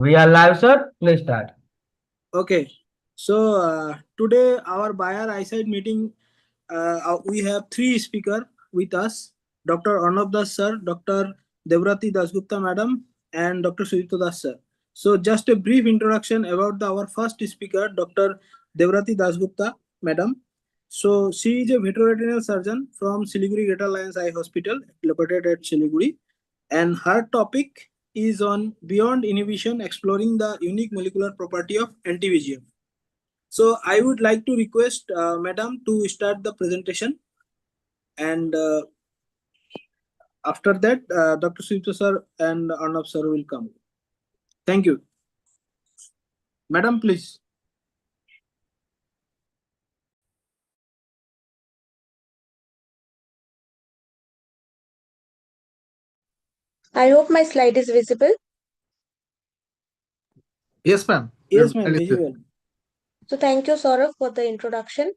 We are live, sir. Please start. Okay, so today our buyer eyesight meeting, we have three speaker with us: Dr. Arnab Das sir, Dr. Devrati Dasgupta madam, and Dr. Sudipta Das sir. So just a brief introduction about our first speaker, Dr. Devrati Dasgupta madam. So she is a veterinary surgeon from Siliguri Greater Alliance Eye Hospital located at Siliguri, and her topic is on beyond inhibition, exploring the unique molecular property of anti-VEGF. So I would like to request Madam to start the presentation, and after that, Dr. Sudipta sir and Arnab sir will come. Thank you, Madam. Please. I hope my slide is visible. Yes, ma'am. Yes, ma'am. Very good. Visual. So thank you, Saurav, for the introduction.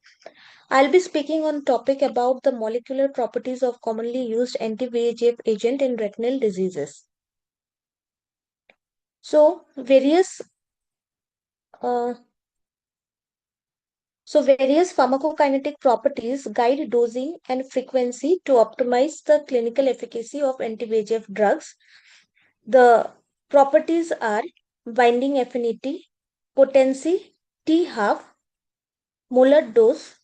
I'll be speaking on topic about the molecular properties of commonly used anti-VEGF agent in retinal diseases. So uh, various pharmacokinetic properties guide dosing and frequency to optimize the clinical efficacy of anti-VEGF drugs. The properties are binding affinity, potency, T half, molar dose.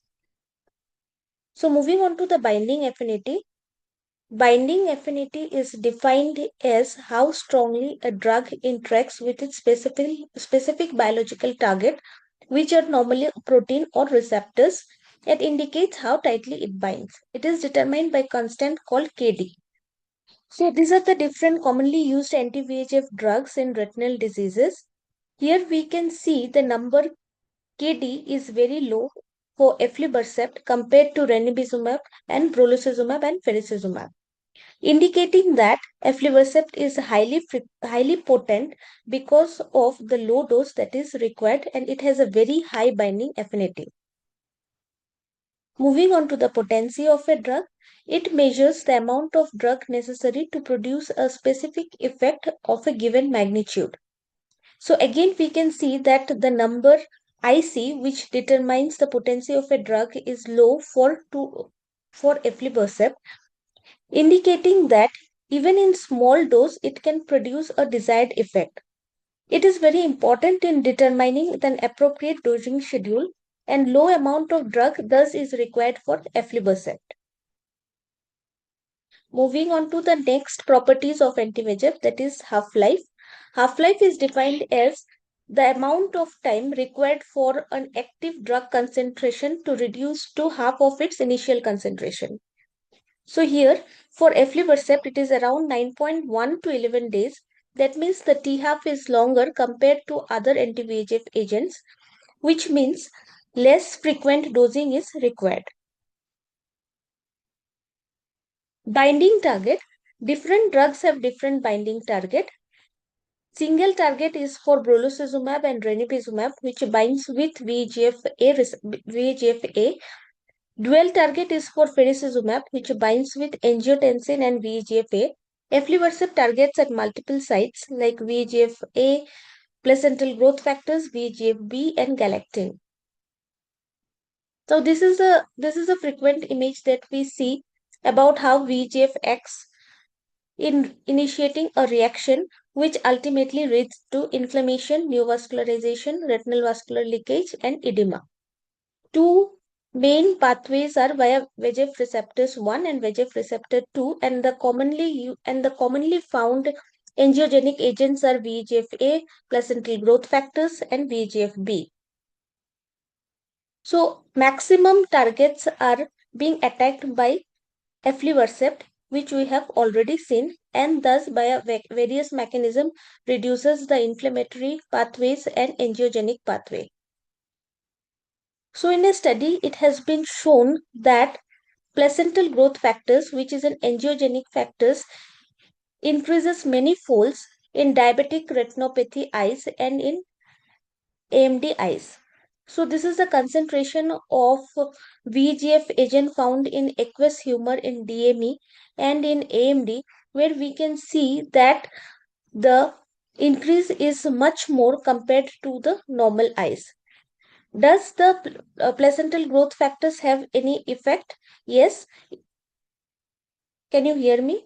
So moving on to the binding affinity. Binding affinity is defined as how strongly a drug interacts with its specific biological target, which are normally protein or receptors. It indicates how tightly it binds. It is determined by constant called Kd. So these are the different commonly used anti-VEGF drugs in retinal diseases. Here we can see the number Kd is very low for aflibercept compared to ranibizumab and brolucizumab and faricizumab, indicating that aflibercept is highly potent because of the low dose that is required, and it has a very high binding affinity. Moving on to the potency of a drug, it measures the amount of drug necessary to produce a specific effect of a given magnitude. So again, we can see that the number IC, which determines the potency of a drug, is low for aflibercept, indicating that even in small dose it can produce a desired effect. It is very important in determining the appropriate dosing schedule, and low amount of drug thus is required for aflibercept. Moving on to the next properties of anti-VEGF, that is half-life. Half-life is defined as the amount of time required for an active drug concentration to reduce to half of its initial concentration. So here for aflibercept it is around 9.1 to 11 days. That means the T half is longer compared to other anti-VEGF agents, which means less frequent dosing is required. Binding target. Different drugs have different binding target. Single target is for brolucizumab and ranibizumab, which binds with VEGF-A. Dual target is for faricizumab, which binds with angiotensin and VEGF-A. Aflibercept targets at multiple sites like VEGF-A, placental growth factors, VEGF-B, and galactine. So this is a frequent image that we see about how VEGF acts in initiating a reaction which ultimately leads to inflammation, neovascularization, retinal vascular leakage, and edema. Two main pathways are via VEGF receptors 1 and VEGF receptor 2, and the commonly found angiogenic agents are VEGF-A, placental growth factors, and VEGF-B. So maximum targets are being attacked by aflibercept, which we have already seen, and thus by a various mechanism reduces the inflammatory pathways and angiogenic pathway. So in a study, it has been shown that placental growth factors, which is an angiogenic factors, increases many folds in diabetic retinopathy eyes and in AMD eyes. So this is the concentration of VEGF agent found in aqueous humor in DME and in AMD, where we can see that the increase is much more compared to the normal eyes. Does the placental growth factors have any effect? Yes. Can you hear me?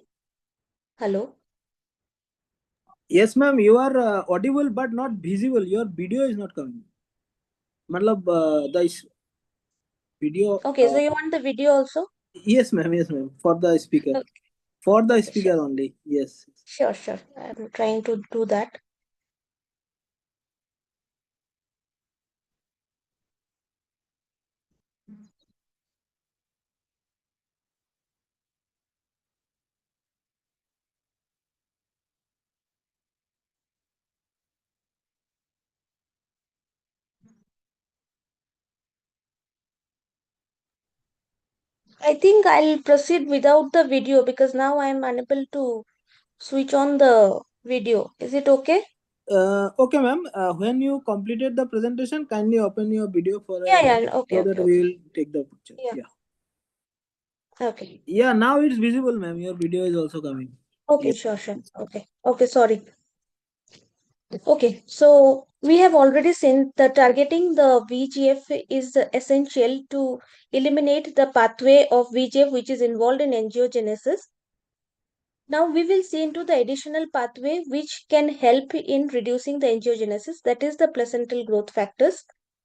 Hello? Yes, ma'am, you are audible but not visible. Your video is not coming. Matlab, video. Okay, so you want the video also? Yes, ma'am. Yes, ma'am. For the speaker. Okay, For the okay, sure. speaker only. Yes. Sure, sure. I'm trying to do that. I think I'll proceed without the video because now I'm unable to switch on the video. Is it okay? Okay, ma'am. When you completed the presentation, kindly open your video for Yeah, a yeah. Okay, so okay, that we okay. will take the picture. Yeah, Yeah. okay. Yeah. Now it's visible, ma'am. Your video is also coming. Okay, Yeah. sure, sure. Okay, okay, sorry. Okay, so we have already seen that targeting the VGF is essential to eliminate the pathway of VGF which is involved in angiogenesis. Now we will see into the additional pathway which can help in reducing the angiogenesis, that is the placental growth factors.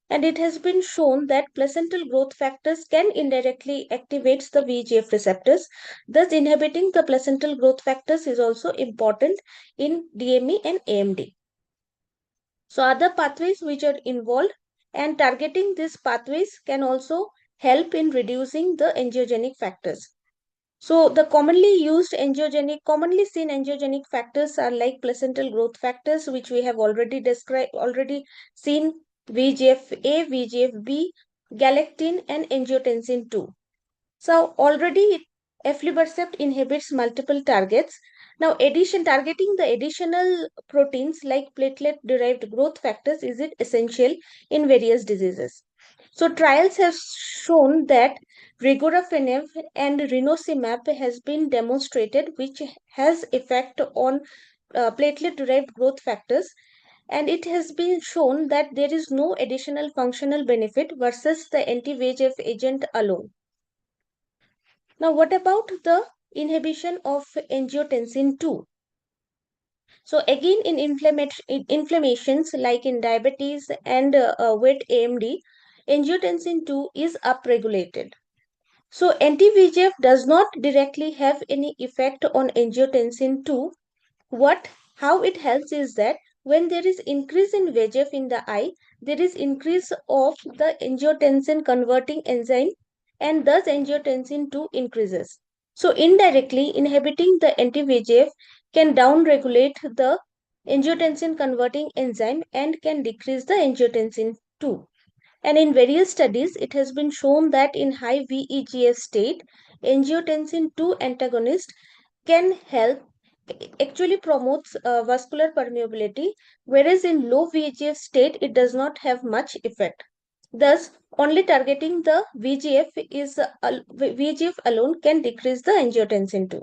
And it has been shown that placental growth factors can indirectly activate the VEGF receptors. Thus, inhibiting the placental growth factors is also important in DME and AMD. So, other pathways which are involved and targeting these pathways can also help in reducing the angiogenic factors. So the commonly seen angiogenic factors are like placental growth factors, which we have already seen VGF-A, VGF-B, galectin, and angiotensin 2. So already aflibercept inhibits multiple targets. Now targeting the additional proteins like platelet-derived growth factors is it essential in various diseases. So trials have shown that regorafenib and renosimab has been demonstrated which has effect on platelet-derived growth factors, and it has been shown that there is no additional functional benefit versus the anti-VEGF agent alone. Now, what about the inhibition of angiotensin 2? So again, in inflammations like in diabetes and wet AMD, angiotensin 2 is upregulated. So anti-VEGF does not directly have any effect on angiotensin 2. How it helps is that when there is increase in VEGF in the eye, there is increase of the angiotensin converting enzyme, and thus angiotensin 2 increases. So indirectly inhibiting the anti-VEGF can downregulate the angiotensin converting enzyme and can decrease the angiotensin 2. And in various studies, it has been shown that in high VEGF state, angiotensin 2 antagonist can help, actually promotes vascular permeability, whereas in low VEGF state, it does not have much effect. Thus, only targeting the VEGF alone can decrease the angiotensin 2.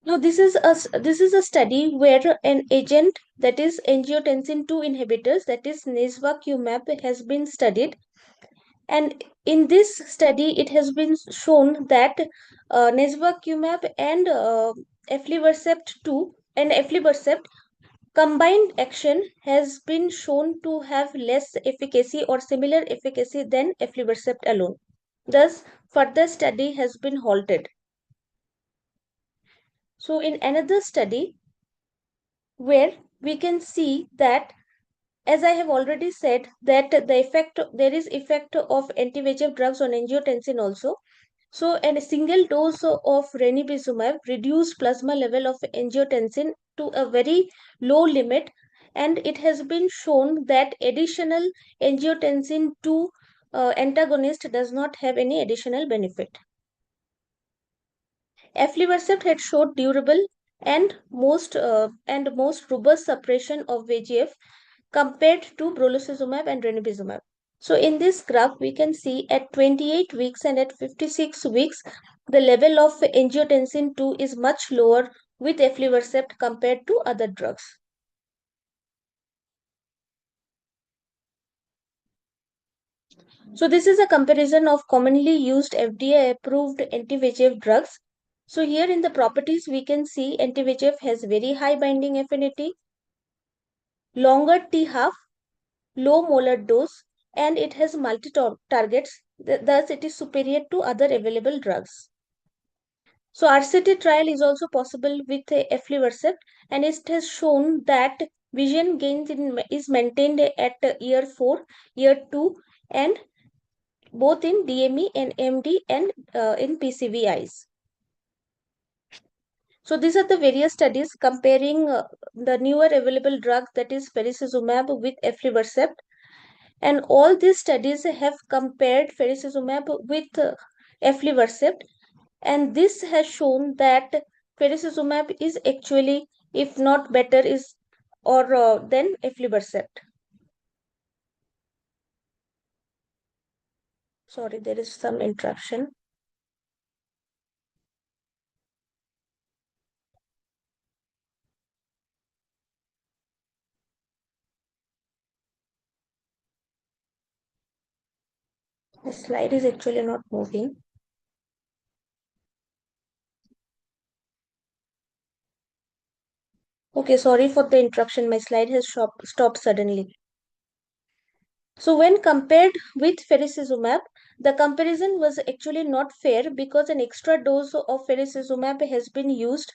Now, this is a study where an agent, that is angiotensin 2 inhibitors, that is nesvacumab, has been studied. And in this study, it has been shown that nesvacumab and aflibercept 2 and aflibercept combined action has been shown to have less efficacy or similar efficacy than aflibercept alone. Thus, further study has been halted. So, in another study, where we can see that, as I have already said, that there is effect of anti-VEGF drugs on angiotensin also. So, a single dose of ranibizumab reduced plasma level of angiotensin to a very low limit, and it has been shown that additional angiotensin 2 antagonist does not have any additional benefit. Aflibercept had showed durable and most robust suppression of VEGF compared to brolucizumab and ranibizumab. So in this graph, we can see at 28 weeks and at 56 weeks, the level of angiotensin 2 is much lower with aflibercept compared to other drugs. So this is a comparison of commonly used FDA-approved anti-VEGF drugs. So here in the properties, we can see anti-VEGF has very high binding affinity, longer T-half, low molar dose, and it has multi-targets. Thus, it is superior to other available drugs. So RCT trial is also possible with aflibercept, and it has shown that vision gains is maintained at year 4, year 2, and both in DME and MD and in PCV eyes. So these are the various studies comparing the newer available drug, that is faricimab with aflibercept, and all these studies have compared faricimab with aflibercept, and this has shown that faricimab is actually, if not better, is or than aflibercept. Sorry, there is some interruption. The slide is actually not moving. Okay, sorry for the interruption. My slide has stopped suddenly. So when compared with faricimab, the comparison was actually not fair because an extra dose of faricimab has been used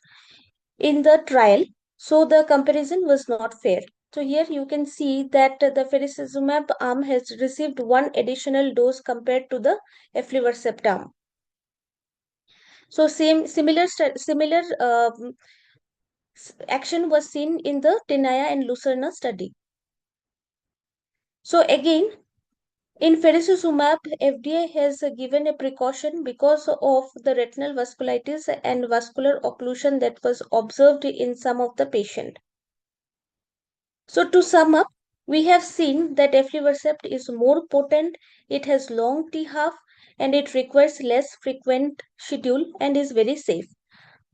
in the trial. So the comparison was not fair. So here you can see that the faricimab arm has received one additional dose compared to the aflibercept arm. So similar action was seen in the Tenaya and Lucerna study. So again, in faricimab, FDA has given a precaution because of the retinal vasculitis and vascular occlusion that was observed in some of the patient. So to sum up, we have seen that aflibercept is more potent, it has long T-half, and it requires less frequent schedule and is very safe.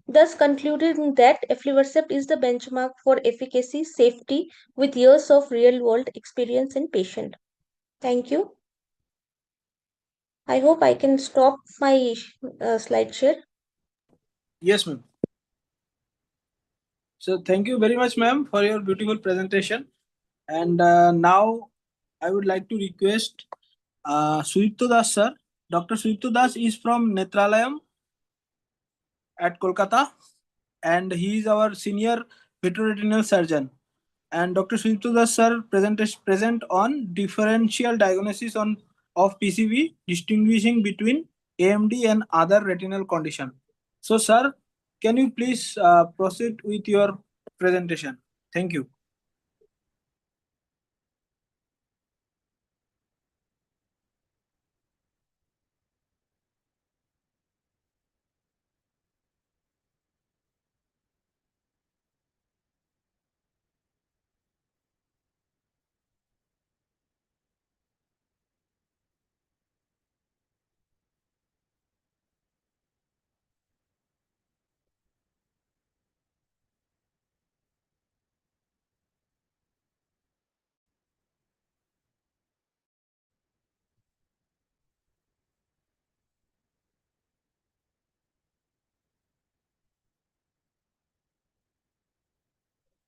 Thus concluding that aflibercept is the benchmark for efficacy, safety with years of real-world experience in patient. Thank you. I hope I can stop my slide share. Yes, ma'am. So thank you very much, ma'am, for your beautiful presentation. And now I would like to request Sudipto Das sir. Dr. Sudipto Das is from Netralayam at Kolkata, and he is our senior vitreoretinal surgeon. And Dr. Sudipto Das sir present on differential diagnosis of PCV, distinguishing between AMD and other retinal condition. So, sir, can you please proceed with your presentation? Thank you.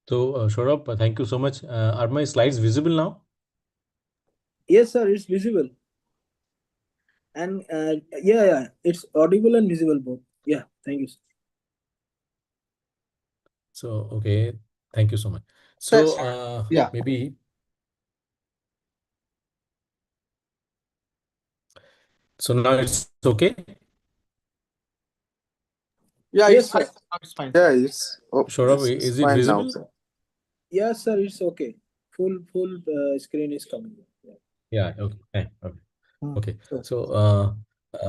So, Saurabh, thank you so much. Are my slides visible now? Yes, sir, it's visible. And yeah, it's audible and visible both. Yeah, thank you, sir. So, okay, thank you so much. So, Yeah. maybe. So now it's okay? Yeah, Yes, it's fine. sir. It's fine. Yeah, it's Saurabh, it's is it fine now, visible? sir. Yes, sir, it's okay. Full screen is coming. Yeah. Yeah, okay, fine, okay. Okay, Sure. so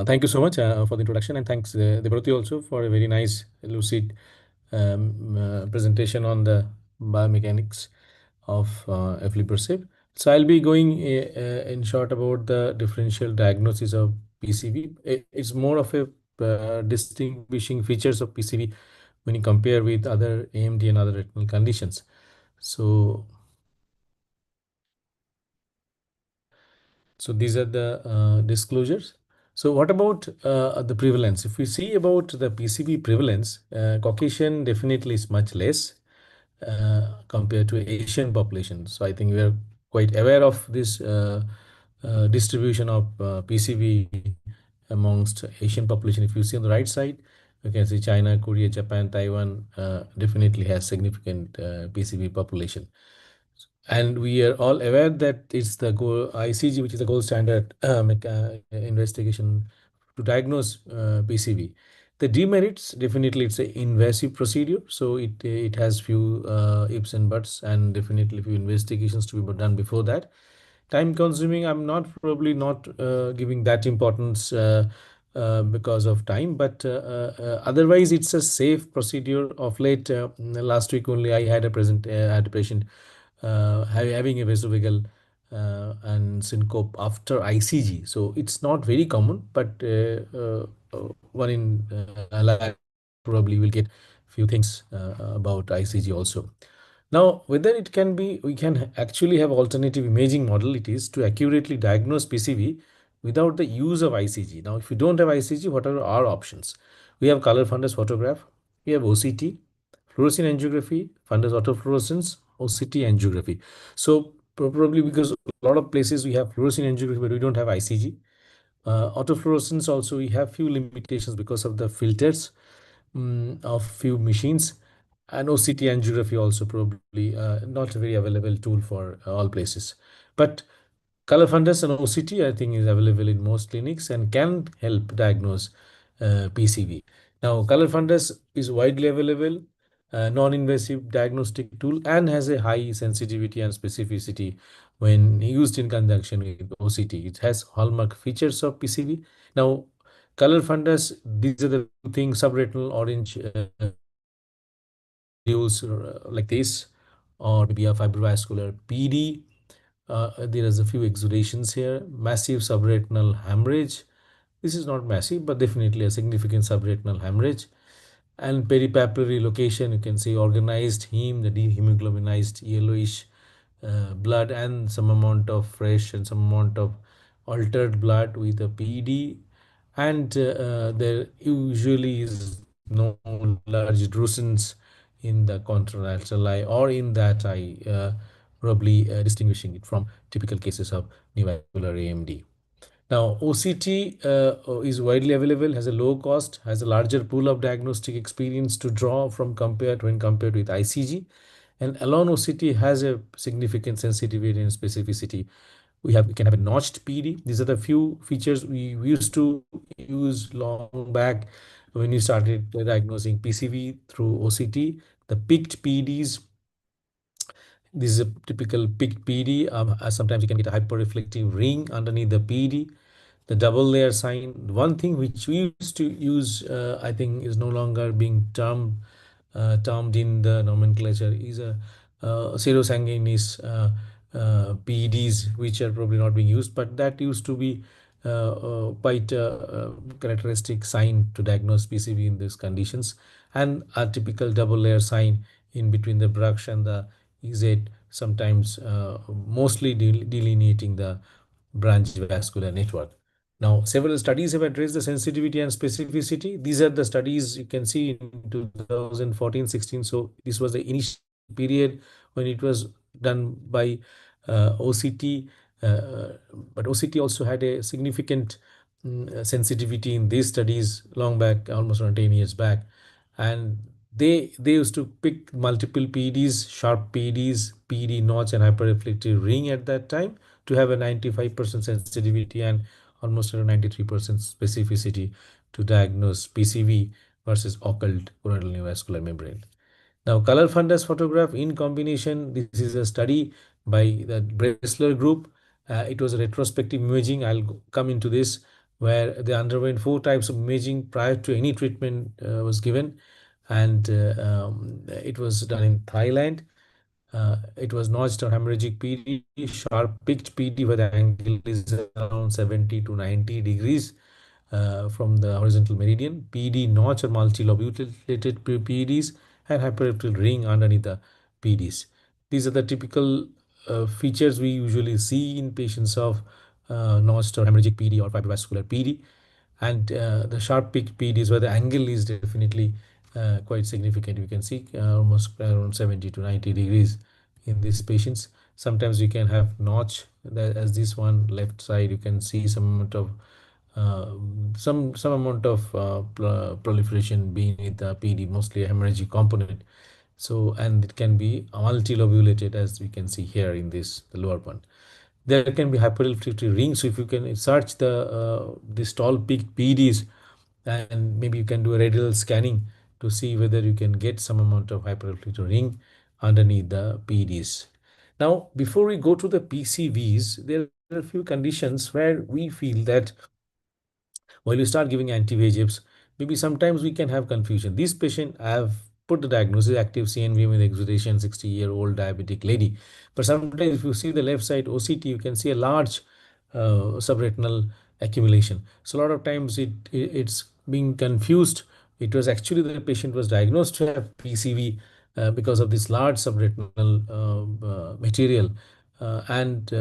thank you so much for the introduction, and thanks Devrati also for a very nice, lucid presentation on the biomechanics of aflibercept. So I'll be going in short about the differential diagnosis of PCV. It's more of a distinguishing features of PCV when you compare with other AMD and other retinal conditions. So these are the disclosures. So what about the prevalence? If we see about the PCV prevalence, Caucasian definitely is much less compared to Asian population. So I think we are quite aware of this distribution of PCV amongst Asian population. If you see on the right side, you can see China, Korea, Japan, Taiwan definitely has significant PCV population. And we are all aware that it's the ICG, which is the gold standard investigation to diagnose PCV. The demerits, definitely it's an invasive procedure, so it has few ifs and buts, and definitely few investigations to be done before that. Time consuming, I'm not probably not giving that importance because of time, but otherwise it's a safe procedure. Of late, last week only I had a patient having a vasovagal and syncope after ICG. So it's not very common, but one in a life probably will get few things about ICG also. Now, whether it can be, we can actually have alternative imaging modalities to accurately diagnose PCV without the use of ICG. Now, if you don't have ICG, what are our options? We have color fundus photograph, we have OCT, fluorescein angiography, fundus autofluorescence, OCT angiography. So probably because a lot of places we have fluorescein angiography, but we don't have ICG. Autofluorescence also, we have few limitations because of the filters of few machines, and OCT angiography also probably not a very available tool for all places. But color fundus and OCT, I think, is available in most clinics and can help diagnose PCV. Now, color fundus is widely available, non-invasive diagnostic tool, and has a high sensitivity and specificity when used in conjunction with OCT. It has hallmark features of PCV. Now, color fundus, these are the things: subretinal orange like this, or maybe a fibrovascular PD. There is a few exudations here, massive subretinal hemorrhage. This is not massive, but definitely a significant subretinal hemorrhage. And peripapillary location, you can see organized heme, the dehemoglobinized yellowish blood, and some amount of fresh and some amount of altered blood with a PD. And there usually is no large druseness in the contralateral eye or in that eye, probably distinguishing it from typical cases of neovascular AMD. Now, OCT is widely available, has a low cost, has a larger pool of diagnostic experience to draw from when compared with ICG, and alone OCT has a significant sensitivity and specificity. We can have a notched PD. These are the few features we used to use long back when we started diagnosing PCV through OCT. The picked PDs, this is a typical picked PD. Sometimes you can get a hyperreflective ring underneath the PD. The double layer sign, one thing which we used to use, I think is no longer being termed in the nomenclature, is a serosanguinous PEDs, which are probably not being used, but that used to be quite a characteristic sign to diagnose PCV in these conditions, and a typical double layer sign in between the brush and the EZ, sometimes mostly delineating the branch vascular network. Now, several studies have addressed the sensitivity and specificity. These are the studies you can see in 2014-16. So this was the initial period when it was done by OCT, but OCT also had a significant sensitivity in these studies long back, almost around 10 years back, and they used to pick multiple PDs, sharp PDs, PD notch, and hyperreflective ring at that time to have a 95% sensitivity and almost around 93% specificity to diagnose PCV versus occult choroidal neovascular membrane. Now, color fundus photograph in combination, this is a study by the Bressler group. It was a retrospective imaging. I'll come into this, where they underwent 4 types of imaging prior to any treatment was given, and it was done in Thailand. It was notched or hemorrhagic PD, sharp picked PD, where the angle is around 70 to 90 degrees, from the horizontal meridian, PD notch or multilobulated PEDs, and hyperepithelial ring underneath the PEDs. These are the typical features we usually see in patients of notched or hemorrhagic PD or fibrovascular PD. And the sharp peak PEDs where the angle is definitely quite significant. You can see almost around 70 to 90 degrees in these patients. Sometimes you can have notch, as this one left side. You can see some amount of proliferation beneath the PD, mostly a hemorrhagic component. So, and it can be multilobulated, as we can see here in this, the lower one. There can be hyperrefractory rings. So if you can search this tall peak PEDs, and maybe you can do a radial scanning to see whether you can get some amount of hyperrefractory ring underneath the PEDs. Now, before we go to the PCVs, there are a few conditions where we feel that while you start giving anti-VEGFs, maybe sometimes we can have confusion. This patient, I have put the diagnosis active CNVM with exudation, 60-year-old diabetic lady. But sometimes if you see the left side OCT, you can see a large subretinal accumulation. So a lot of times it's being confused. It was actually the patient was diagnosed to have PCV because of this large subretinal material. And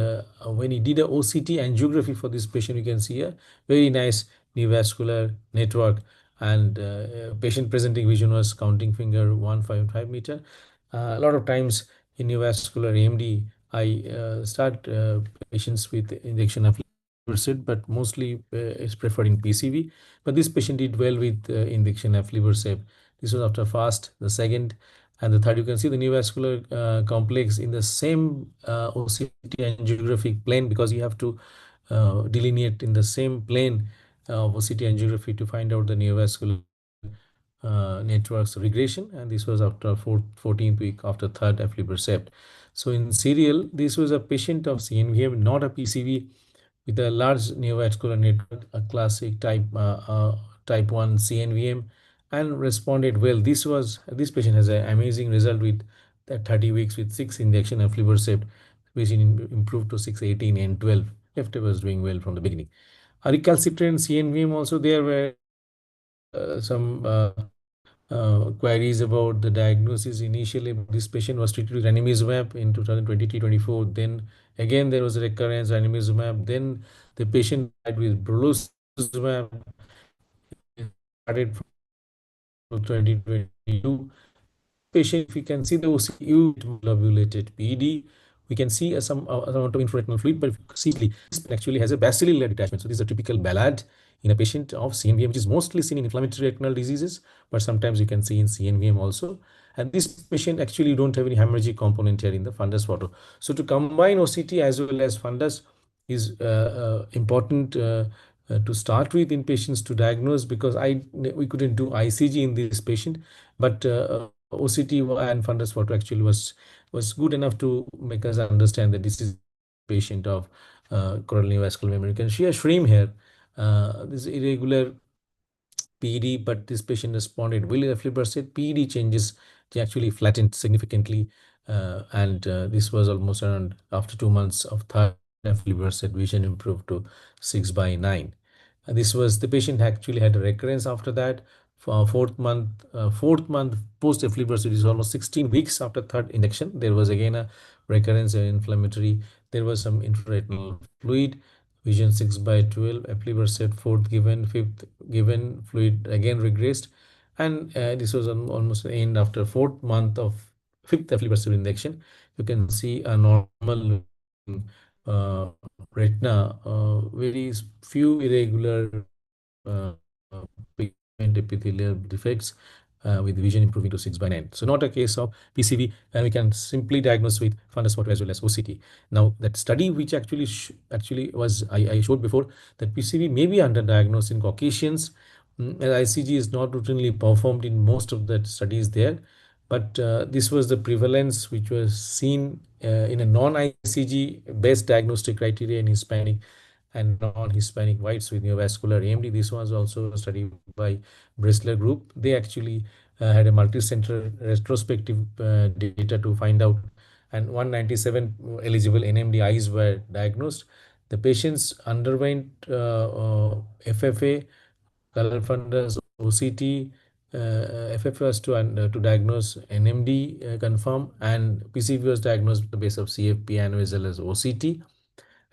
when he did a OCT angiography for this patient, you can see a very nice neovascular network, and patient presenting vision was counting finger 1.5 meter. A lot of times in neovascular AMD, I start patients with injection of aflibercept, but mostly is preferred in PCV. But this patient did well with injection of aflibercept. This was after fast, the second. And the third, you can see the neovascular complex in the same OCT angiographic plane, because you have to delineate in the same plane of OCT angiography to find out the neovascular networks regression. And this was after 14th week after third aflibercept. So in serial, this was a patient of CNVM, not a PCV, with a large neovascular network, a classic type 1 CNVM, and responded well. This patient has an amazing result with 30 weeks with 6 injection of aflibercept. Patient improved to 6, 18, and 12. Left was doing well from the beginning. A recalcitrant CNVM also, there were some queries about the diagnosis. Initially, this patient was treated with ranibizumab in 2023-24. Then again there was a recurrence, ranibizumab. Then the patient died with brolucizumab. Started from 2022. Patient, if you can see the OCU lobulated PD, we can see some amount of infraretinal fluid, but if you see this actually has a bacillar detachment. So this is a typical ballade in a patient of CNVM, which is mostly seen in inflammatory retinal diseases, but sometimes you can see in CNVM also. And this patient actually don't have any hemorrhagic component here in the fundus photo. So to combine OCT as well as fundus is important to start with in patients to diagnose, because we couldn't do ICG in this patient, but OCT and fundus photo actually was good enough to make us understand that this is a patient of choroidal neovascular memory. You can see a shrimp here. This irregular PD, but this patient responded well to aflibercept. PD changes, they actually flattened significantly, and this was almost around after 2 months of third aflibercept, vision improved to 6/9. This was the patient actually had a recurrence after that. For fourth month post aflibercept is almost 16 weeks after third injection. There was again a recurrence inflammatory. There was some intraretinal fluid. Vision 6/12, aflibercept fourth given, fifth given, fluid again regressed, and this was almost the end after 4th month of 5th aflibercept injection. You can see a normal retina, very few irregular pigment epithelial defects, with vision improving to 6/9. So not a case of PCV, and we can simply diagnose with fundus photo as well as OCT. Now that study which actually was I showed before, that PCV may be underdiagnosed in Caucasians. ICG is not routinely performed in most of the studies there, but this was the prevalence which was seen in a non-ICG based diagnostic criteria in Hispanic and non-Hispanic whites with neovascular AMD. This was also a study by Bristler Group. They actually had a multi-center retrospective data to find out, and 197 eligible NMD eyes were diagnosed. The patients underwent FFA, color fundus, OCT. FFA was to diagnose NMD, confirm, and PCV was diagnosed with the base of CFP and as well as OCT.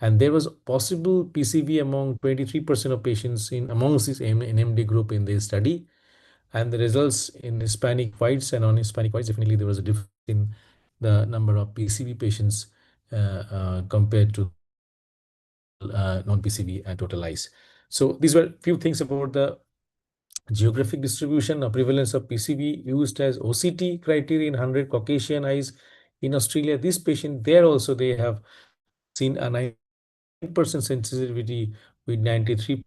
And there was possible PCV among 23% of patients in amongst this NMD group in this study. And the results in Hispanic whites and non-Hispanic whites, definitely there was a difference in the number of PCV patients compared to non-PCV and total eyes. So these were few things about the geographic distribution of prevalence of PCV used as OCT criteria in 100 Caucasian eyes in Australia. This patient there also they have seen a 9% sensitivity with 93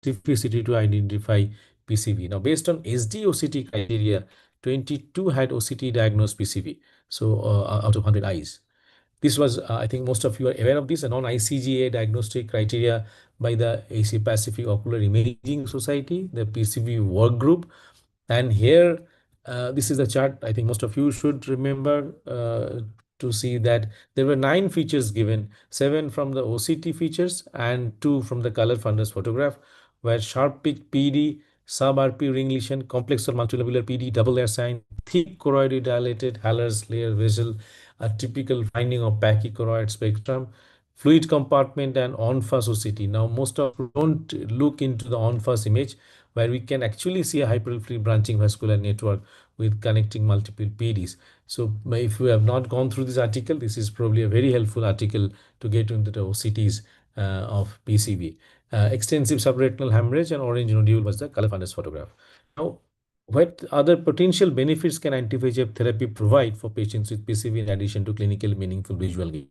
specificity to identify PCV. Now, based on SD-OCT criteria, 22 had OCT diagnosed PCV. So, out of 100 eyes. This was, I think most of you are aware of this, a non-ICGA diagnostic criteria by the Asia Pacific Ocular Imaging Society, the PCV work group. And here, this is the chart I think most of you should remember to see that there were 9 features given, 7 from the OCT features and 2 from the color fundus photograph, where sharp peak PD, sub-RP ring lesion, complex or multilobular PD, double layer sign, thick choroidally dilated Haller's layer vessel, a typical finding of pachychoroid spectrum, fluid compartment and en-face OCT. Now, most of you don't look into the en-face image where we can actually see a hyperfluid branching vascular network with connecting multiple PDs. So if you have not gone through this article, this is probably a very helpful article to get into the OCTs of PCV. Extensive subretinal hemorrhage and orange nodule was the color fundus photograph. Now, what other potential benefits can anti-VEGF therapy provide for patients with PCV in addition to clinically meaningful visual gain?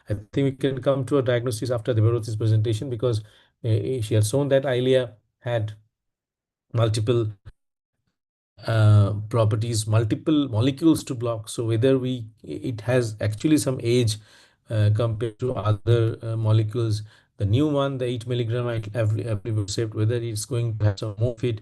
I think we can come to a diagnosis after Devarati's presentation because she has shown that Eylea had multiple properties, multiple molecules to block. So whether it has actually some age compared to other molecules, the new one, the 8 milligram aflibercept, whether it's going to have some more fit,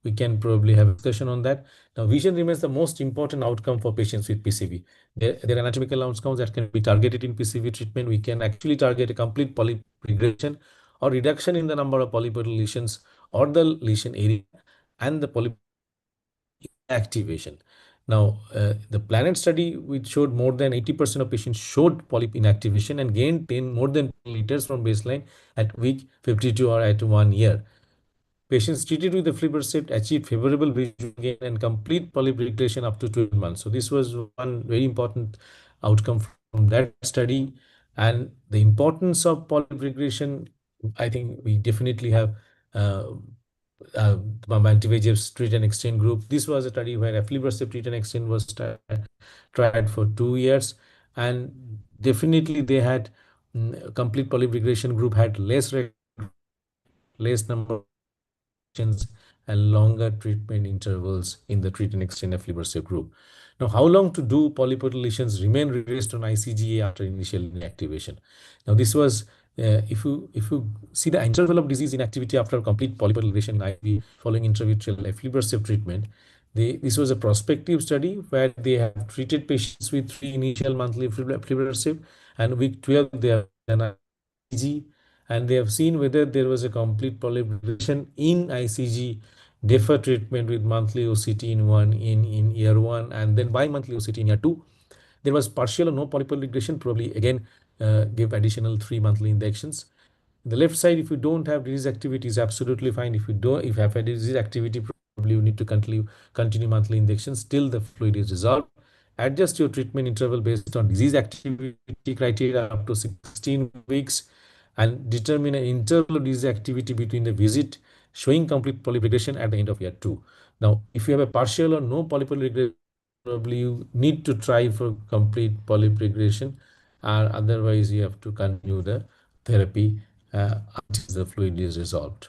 we can probably have a discussion on that. Now, vision remains the most important outcome for patients with PCV. There are anatomical outcomes that can be targeted in PCV treatment. We can actually target a complete polyp regression or reduction in the number of polypoidal lesions or the lesion area and the polyp activation. Now, the PLANET study, which showed more than 80% of patients showed polyp inactivation and gained 10 more than 10 liters from baseline at week 52 or at 1 year. Patients treated with the aflibercept achieved favorable visual gain and complete polyp regression up to 12 months. So this was one very important outcome from that study. And the importance of polyp regression, I think we definitely have anti-VEGF treat and extend group. This was a study where aflibercept treat and extend was tried for 2 years, and definitely they had complete polyp regression group had less number of patients and longer treatment intervals in the treat and extend aflibercept group. Now, how long to do polypoidal lesions remain regressed on ICGA after initial inactivation? Now, this was if you see the interval of disease inactivity after complete polypoidal regression in IV following intravitreal aflibercept treatment, this was a prospective study where they have treated patients with 3 initial monthly aflibercept, and week 12 they have done ICG, and they have seen whether there was a complete polyp regression in ICG defer treatment with monthly OCT in year 1 and then bi-monthly OCT in year 2. There was partial or no polypoidal regression, probably again give additional 3 monthly injections. The left side, if you don't have disease activity, is absolutely fine. If you have a disease activity, probably you need to continue monthly injections till the fluid is resolved. Adjust your treatment interval based on disease activity criteria up to 16 weeks and determine an interval of disease activity between the visit showing complete polyp regression at the end of year 2. Now, if you have a partial or no polypoidal regression, probably you need to try for complete polyp regression, or otherwise you have to continue the therapy until the fluid is resolved.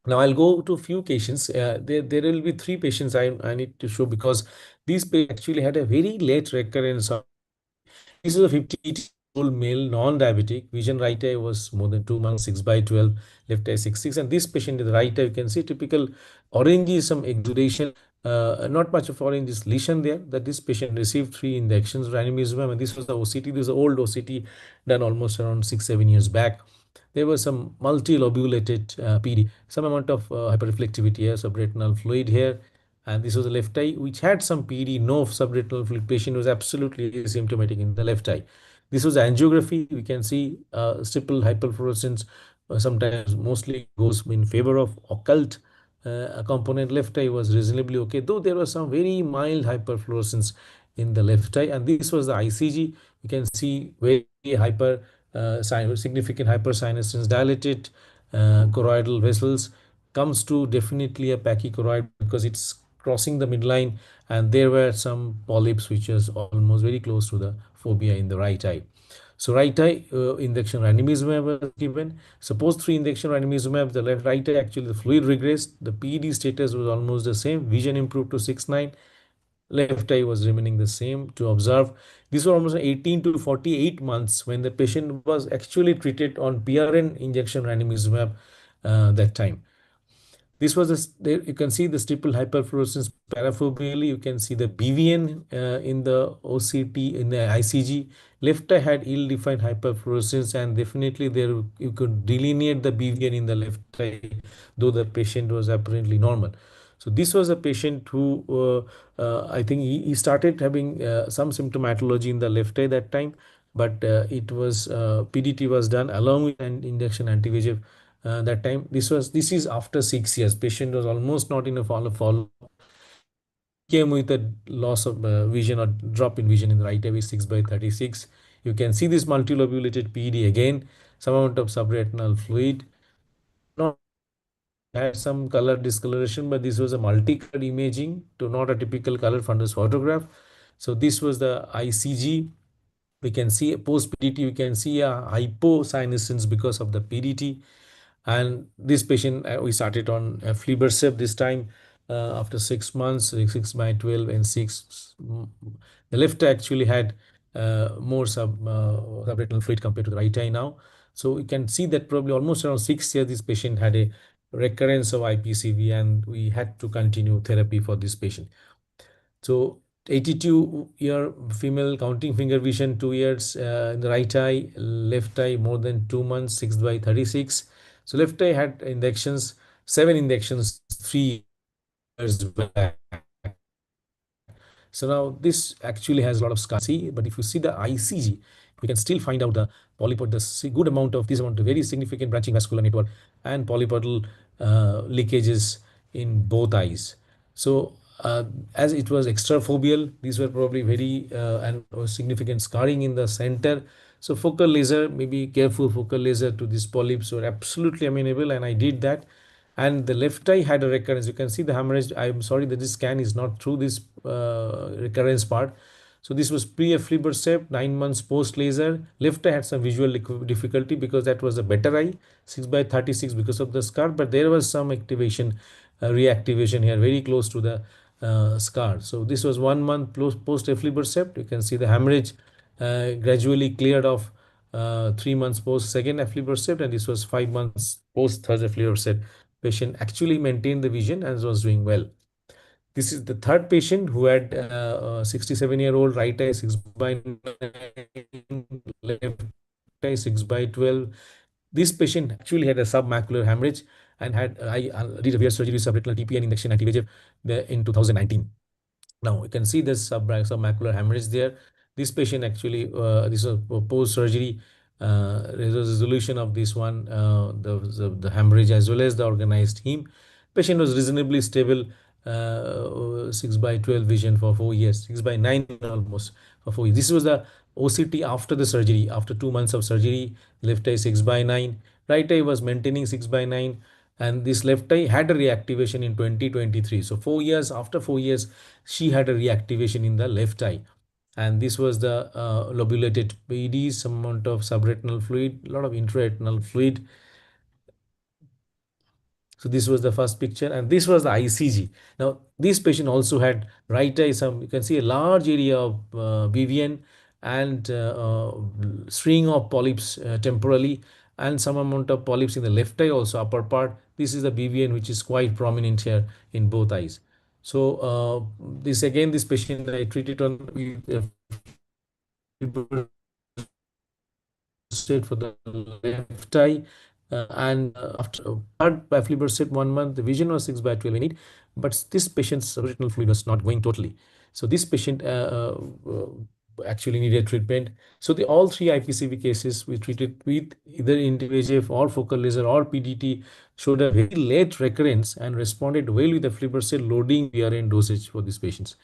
Now I'll go to a few patients. There will be 3 patients I need to show because these patients actually had a very late recurrence of. This is a 58-year-old male, non-diabetic. Vision right eye was more than 2 months, 6/12, left eye 6/6. And this patient in the right eye, you can see typical orangey, some exudation, not much of orange lesion there, that this patient received 3 injections ranibizumab, and this was the OCT. This is the old OCT done almost around 6-7 years back. There was some multilobulated PD, some amount of hyperreflectivity here, subretinal fluid here, and this was the left eye, which had some PD, no subretinal fluid. Patient was absolutely asymptomatic in the left eye. This was angiography. We can see stipple hyperfluorescence sometimes mostly goes in favor of occult component. Left eye was reasonably okay, though there was some very mild hyperfluorescence in the left eye. And this was the ICG. You can see very significant hypersinus dilated choroidal vessels, comes to definitely a pachychoroid because it's crossing the midline, and there were some polyps which was almost very close to the fovea in the right eye. So right eye injection ranibizumab was given. Suppose 3 injection ranibizumab, the right eye actually the fluid regressed, the PD status was almost the same, vision improved to 6/9, left eye was remaining the same to observe. These were almost 18 to 48 months when the patient was actually treated on PRN injection ranibizumab that time. This was there you can see the stipple hyperfluorescence parafoveally. You can see the BVN in the OCT, in the ICG. Left eye had ill-defined hyperfluorescence, and definitely there you could delineate the BVN in the left eye, though the patient was apparently normal. So this was a patient who I think he started having some symptomatology in the left eye that time, but it was PDT was done along with an injection anti-VEGF that time. This is after 6 years. Patient was almost not in a follow. Came with a loss of vision or drop in vision in the right eye with 6/36. You can see this multilobulated PD again, some amount of subretinal fluid. Not had some color discoloration, but this was a multicolored imaging to not a typical color fundus photograph. So this was the ICG. We can see post PDT, we can see a hypocynescence because of the PDT. And this patient, we started on aflibercept this time after 6 months, 6/12 and 6. The left eye actually had more subretinal fluid compared to the right eye now. So you can see that probably almost around 6 years, this patient had a recurrence of IPCV, and we had to continue therapy for this patient. So 82-year female, counting finger vision, 2 years in the right eye, left eye more than 2 months, 6/36. So left eye had injections, 7 injections, 3 years back. So now this actually has a lot of scar. See, but if you see the ICG, we can still find out the polypod, the good amount of very significant branching vascular network and polypodal leakages in both eyes. So as it was extrafoveal, these were probably very and significant scarring in the center. So focal laser, maybe careful focal laser to these polyps were absolutely amenable, and I did that. And the left eye had a recurrence. You can see the hemorrhage. I'm sorry that this scan is not through this recurrence part. So this was pre-aflibercept, 9 months post laser. Left eye had some visual difficulty because that was a better eye, 6/36 because of the scar, but there was some activation, reactivation here, very close to the scar. So this was 1 month post aflibercept. You can see the hemorrhage gradually cleared off 3 months post second aflibercept, and this was 5 months post third aflibercept. Patient actually maintained the vision and was doing well. This is the third patient who had 67-year-old right eye 6/9, left eye 6/12. This patient actually had a submacular hemorrhage and had did a surgery, subretinal TPN injection anti-VEGF in 2019. Now you can see this submacular hemorrhage there. This patient actually, this was post-surgery resolution of this one, the hemorrhage as well as the organized heme. Patient was reasonably stable, 6/12 vision for 4 years, 6/9 almost for 4 years. This was the OCT after the surgery, after 2 months of surgery. Left eye 6/9, right eye was maintaining 6/9, and this left eye had a reactivation in 2023. So 4 years, after 4 years, she had a reactivation in the left eye. And this was the lobulated PD, some amount of subretinal fluid, a lot of intraretinal fluid. So this was the first picture, and this was the ICG. Now this patient also had right eye, you can see a large area of BVN and string of polyps temporally, and some amount of polyps in the left eye also, upper part. This is the BVN which is quite prominent here in both eyes. So this patient I treated on with aflibercept for the left eye, and after third aflibercept 1 month, the vision was 6/12 in it, but this patient's retinal fluid was not going totally. So this patient actually needed treatment. So the all three IPCV cases we treated with either anti-VEGF or focal laser or PDT showed a very late recurrence and responded well with the aflibercept loading PRN dosage for these patients.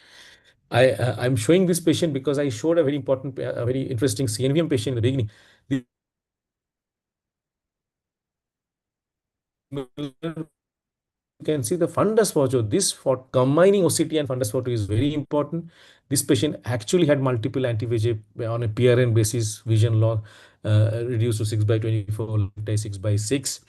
I'm showing this patient because I showed a very important, a very interesting CNVM patient in the beginning. You can see the fundus photo. This for combining OCT and fundus photo is very important. This patient actually had multiple anti-VEGF on a PRN basis, vision loss reduced to 6/24, 6/6.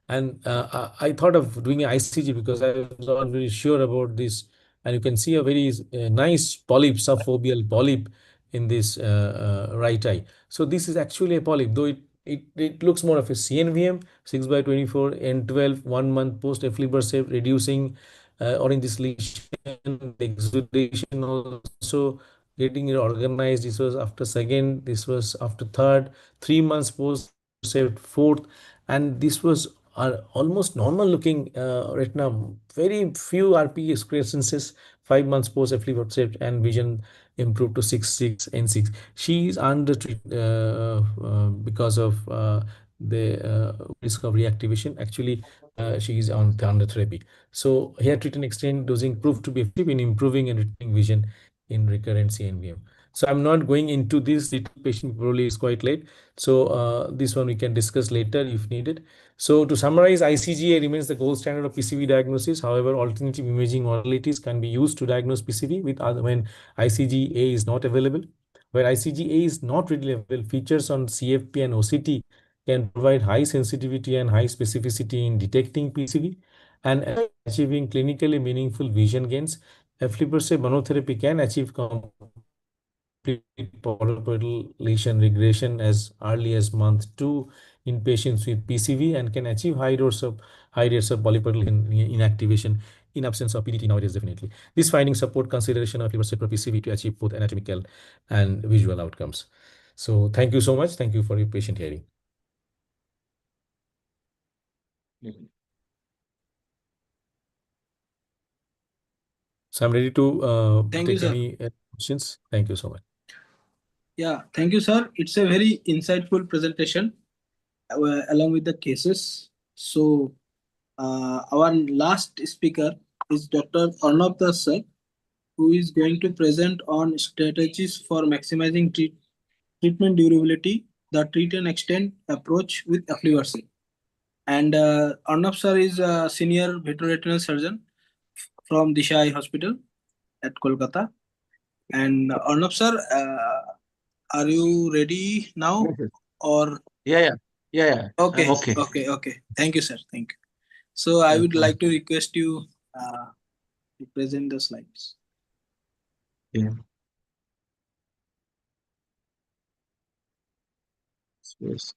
And I thought of doing an ICG because I was not very sure about this. And you can see a very nice polyp, subfoveal polyp in this right eye. So this is actually a polyp, though it looks more of a CNVM, 6/24, N12, 1 month post aflibercept, reducing orange lesion, exudation also getting it organized. This was after second, this was after third, 3 months post, fourth, and this was almost normal looking retina, very few RPE excrescences, 5 months post aflibercept, and vision improved to 6/6 N6. She is under treatment because of the risk of reactivation. Actually, she is on under therapy. So here treat and extend dosing proved to be effective in improving and retaining vision in recurrent CNVM. So I'm not going into this. The patient probably is quite late. So this one we can discuss later if needed. So to summarize, ICGA remains the gold standard of PCV diagnosis. However, alternative imaging modalities can be used to diagnose PCV with other when ICGA is not available. Where ICGA is not readily available, features on CFP and OCT can provide high sensitivity and high specificity in detecting PCV and achieving clinically meaningful vision gains. Aflibercept monotherapy can achieve polypoidal lesion regression as early as month 2 in patients with PCV and can achieve high rates of polypoidal inactivation in absence of PDT nowadays, definitely. These findings support consideration of aflibercept for PCV to achieve both anatomical and visual outcomes. So thank you so much. Thank you for your patient hearing. So I'm ready to Thank you, take sir. any questions. Thank you so much. Yeah, thank you, sir. It's a very insightful presentation along with the cases. So, our last speaker is Dr. Arnab Das, sir, who is going to present on strategies for maximizing treatment durability, the treat and extend approach with aflibercept. And Arnab sir is a senior veterinary surgeon from Disha Eye Hospital at Kolkata. And Arnab sir, are you ready now? Yes, yes. Or Yeah. okay, I'm okay. okay. Thank you, sir. Thank you. So I would Okay. like to request you to present the slides. Yeah. Yes.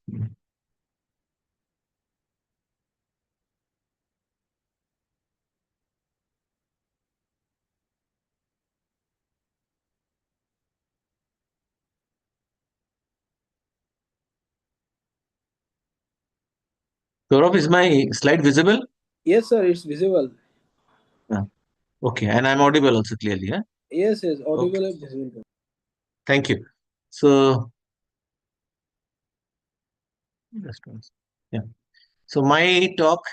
Saurabh, is my slide visible? Yes, sir. It's visible. Okay, and I'm audible also clearly, yeah? Yes, audible Okay. and visible. Thank you. So, yeah. So my talk,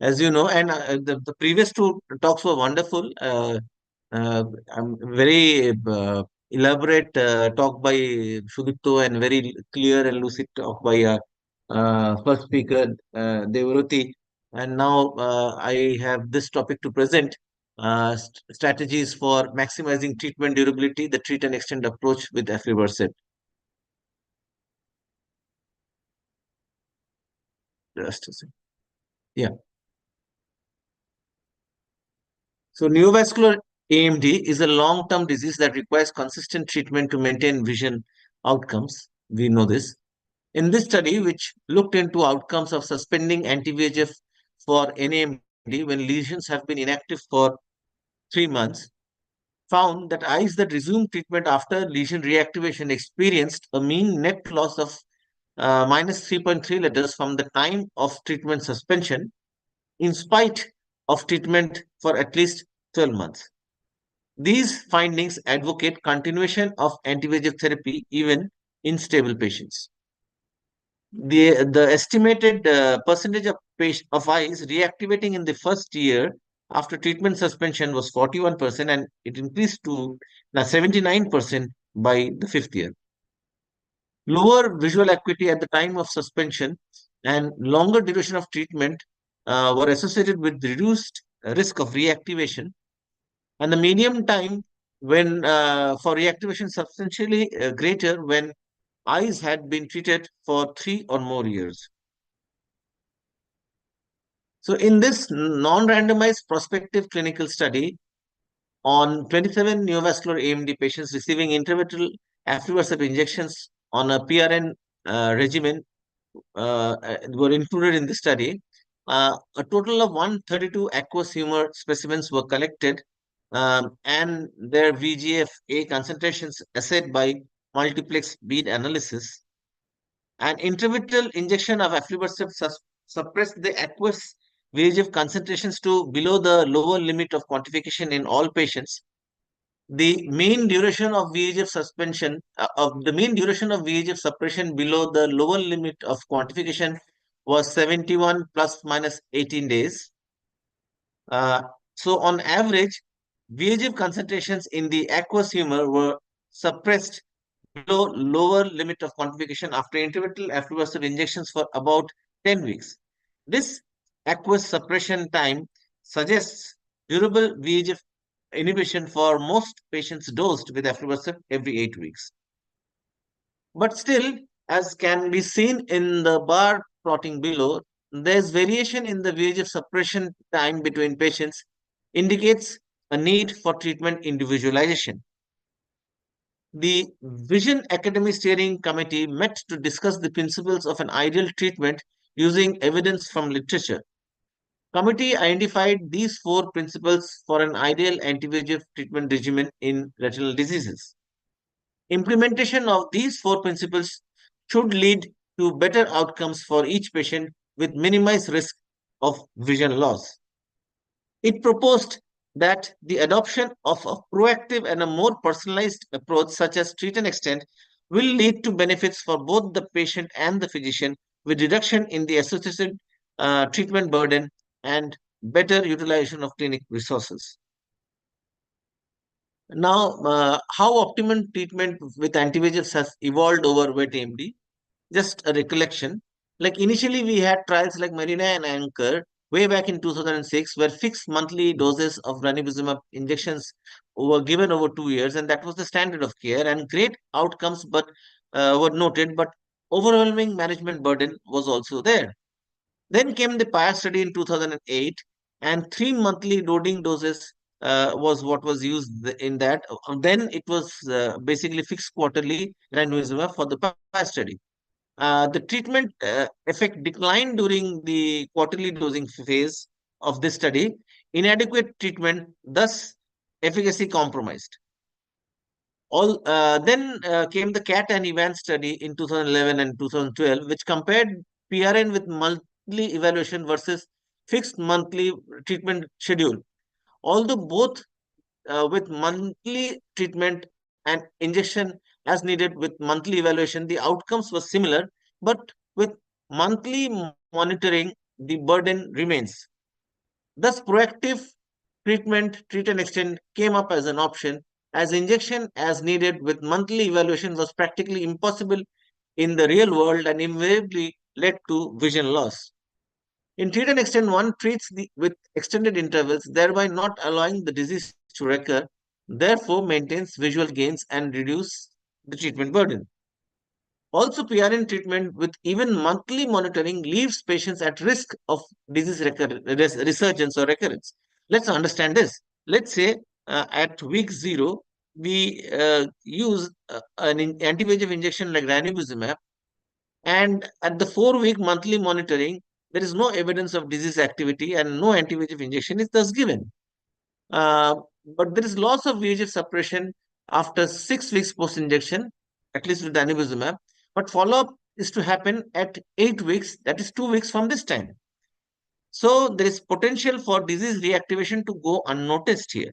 as you know, and the previous two talks were wonderful. I'm very elaborate talk by Sudipto and very clear and lucid talk by first speaker Devaruti. And now I have this topic to present: strategies for maximizing treatment durability, the treat and extend approach with aflibercept. Just a second. Yeah. So neovascular AMD is a long-term disease that requires consistent treatment to maintain vision outcomes. We know this. In this study, which looked into outcomes of suspending anti-VEGF for NAMD, when lesions have been inactive for 3 months, found that eyes that resumed treatment after lesion reactivation experienced a mean net loss of minus 3.3 letters from the time of treatment suspension, in spite of treatment for at least 12 months. These findings advocate continuation of anti-VEGF therapy even in stable patients. The estimated percentage of eyes reactivating in the first year after treatment suspension was 41%, and it increased to 79% by the 5th year. Lower visual acuity at the time of suspension and longer duration of treatment were associated with reduced risk of reactivation, and the median time when for reactivation substantially greater when eyes had been treated for 3 or more years. So in this non-randomized prospective clinical study on 27 neovascular AMD patients receiving intravitreal aflibercept injections on a PRN regimen were included in the study. A total of 132 aqueous humor specimens were collected, and their VEGF-A concentrations assayed by multiplex bead analysis. An intravitreal injection of aflibercept suppressed the aqueous VEGF concentrations to below the lower limit of quantification in all patients. The mean duration of VEGF suppression below the lower limit of quantification was 71 plus minus 18 days. So on average, VEGF concentrations in the aqueous humor were suppressed below lower limit of quantification after intravitreal aflibercept injections for about 10 weeks. This aqueous suppression time suggests durable VEGF inhibition for most patients dosed with aflibercept every 8 weeks. But still, as can be seen in the bar plotting below, there's variation in the VEGF suppression time between patients, indicates a need for treatment individualization. The Vision Academy Steering Committee met to discuss the principles of an ideal treatment using evidence from literature. Committee identified these 4 principles for an ideal anti-VEGF treatment regimen in retinal diseases. Implementation of these 4 principles should lead to better outcomes for each patient with minimized risk of vision loss. It proposed that the adoption of a proactive and a more personalized approach, such as treat and extend, will lead to benefits for both the patient and the physician, with reduction in the associated treatment burden and better utilization of clinic resources. Now, how optimum treatment with anti-VEGFs has evolved over wet AMD? Just a recollection. Like initially, we had trials like Marina and Anchor way back in 2006, where fixed monthly doses of ranibizumab injections were given over 2 years, and that was the standard of care, and great outcomes were noted, but overwhelming management burden was also there. Then came the PIA study in 2008, and 3 monthly loading doses was what was used in that. Then it was basically fixed quarterly ranibizumab for the PIA study. The treatment effect declined during the quarterly dosing phase of this study. Inadequate treatment, thus efficacy compromised. Then came the CAT and EVAN study in 2011 and 2012, which compared PRN with monthly evaluation versus fixed monthly treatment schedule. Although both with monthly treatment and injection as needed with monthly evaluation, the outcomes were similar, but with monthly monitoring, the burden remains. Thus, proactive treatment, treat and extend, came up as an option, as injection as needed with monthly evaluation was practically impossible in the real world and invariably led to vision loss. In treat and extend, one treats with extended intervals, thereby not allowing the disease to recur, therefore maintains visual gains and reduce the treatment burden. Also, PRN treatment with even monthly monitoring leaves patients at risk of disease resurgence or recurrence. Let's understand this. Let's say at week 0, we use an anti-VEGF injection like ranibizumab, and at the 4-week monthly monitoring, there is no evidence of disease activity and no anti-VEGF injection is thus given. But there is loss of VEGF suppression after 6 weeks post-injection, at least with ranibizumab. But follow-up is to happen at 8 weeks, that is 2 weeks from this time. So there is potential for disease reactivation to go unnoticed here.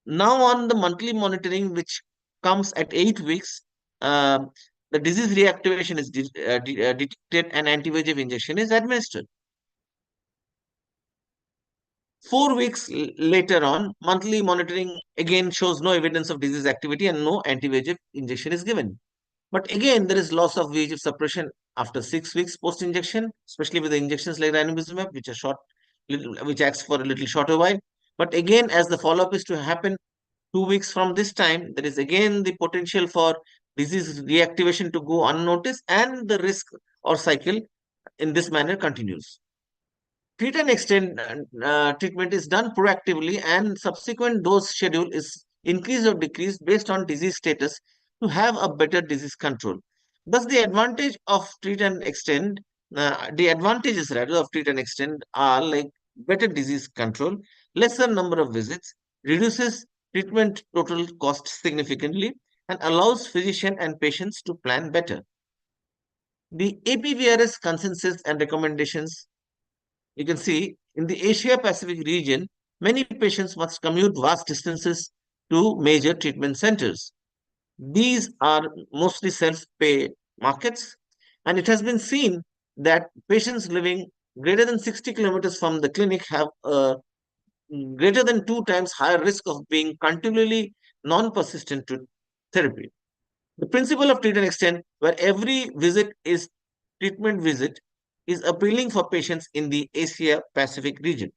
Now on the monthly monitoring, which comes at 8 weeks, the disease reactivation is detected and anti-VEGF injection is administered. 4 weeks later on, monthly monitoring again shows no evidence of disease activity and no anti-VEGF injection is given. But again, there is loss of VEGF suppression after 6 weeks post-injection, especially with the injections like ranibizumab, which are short, which acts for a little shorter while. But again, as the follow-up is to happen 2 weeks from this time, there is again the potential for disease reactivation to go unnoticed, and the risk or cycle in this manner continues. Treat and extend treatment is done proactively, and subsequent dose schedule is increased or decreased based on disease status to have a better disease control. Thus, the advantage of treat and extend, the advantages rather of treat and extend are like better disease control, lesser number of visits, reduces treatment total cost significantly, and allows physician and patients to plan better. The APVRS consensus and recommendations, you can see in the Asia Pacific region, many patients must commute vast distances to major treatment centers. These are mostly self-pay markets, and it has been seen that patients living greater than 60 kilometers from the clinic have a greater than 2 times higher risk of being continually non-persistent to therapy. The principle of treat and extend, where every visit is treatment visit, is appealing for patients in the Asia Pacific region.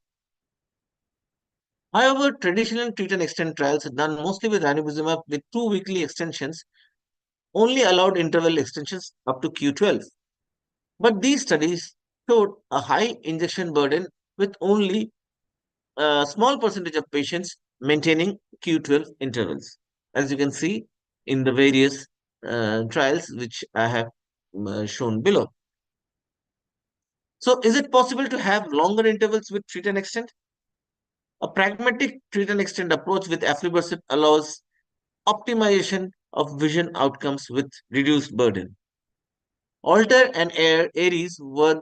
However, traditional treat and extend trials done mostly with ranibizumab with 2 weekly extensions only allowed interval extensions up to Q12. But these studies showed a high injection burden with only a small percentage of patients maintaining Q12 intervals, as you can see in the various trials which I have shown below. So, is it possible to have longer intervals with treat and extend? A pragmatic treat and extend approach with aflibercept allows optimization of vision outcomes with reduced burden. Alter and Aries were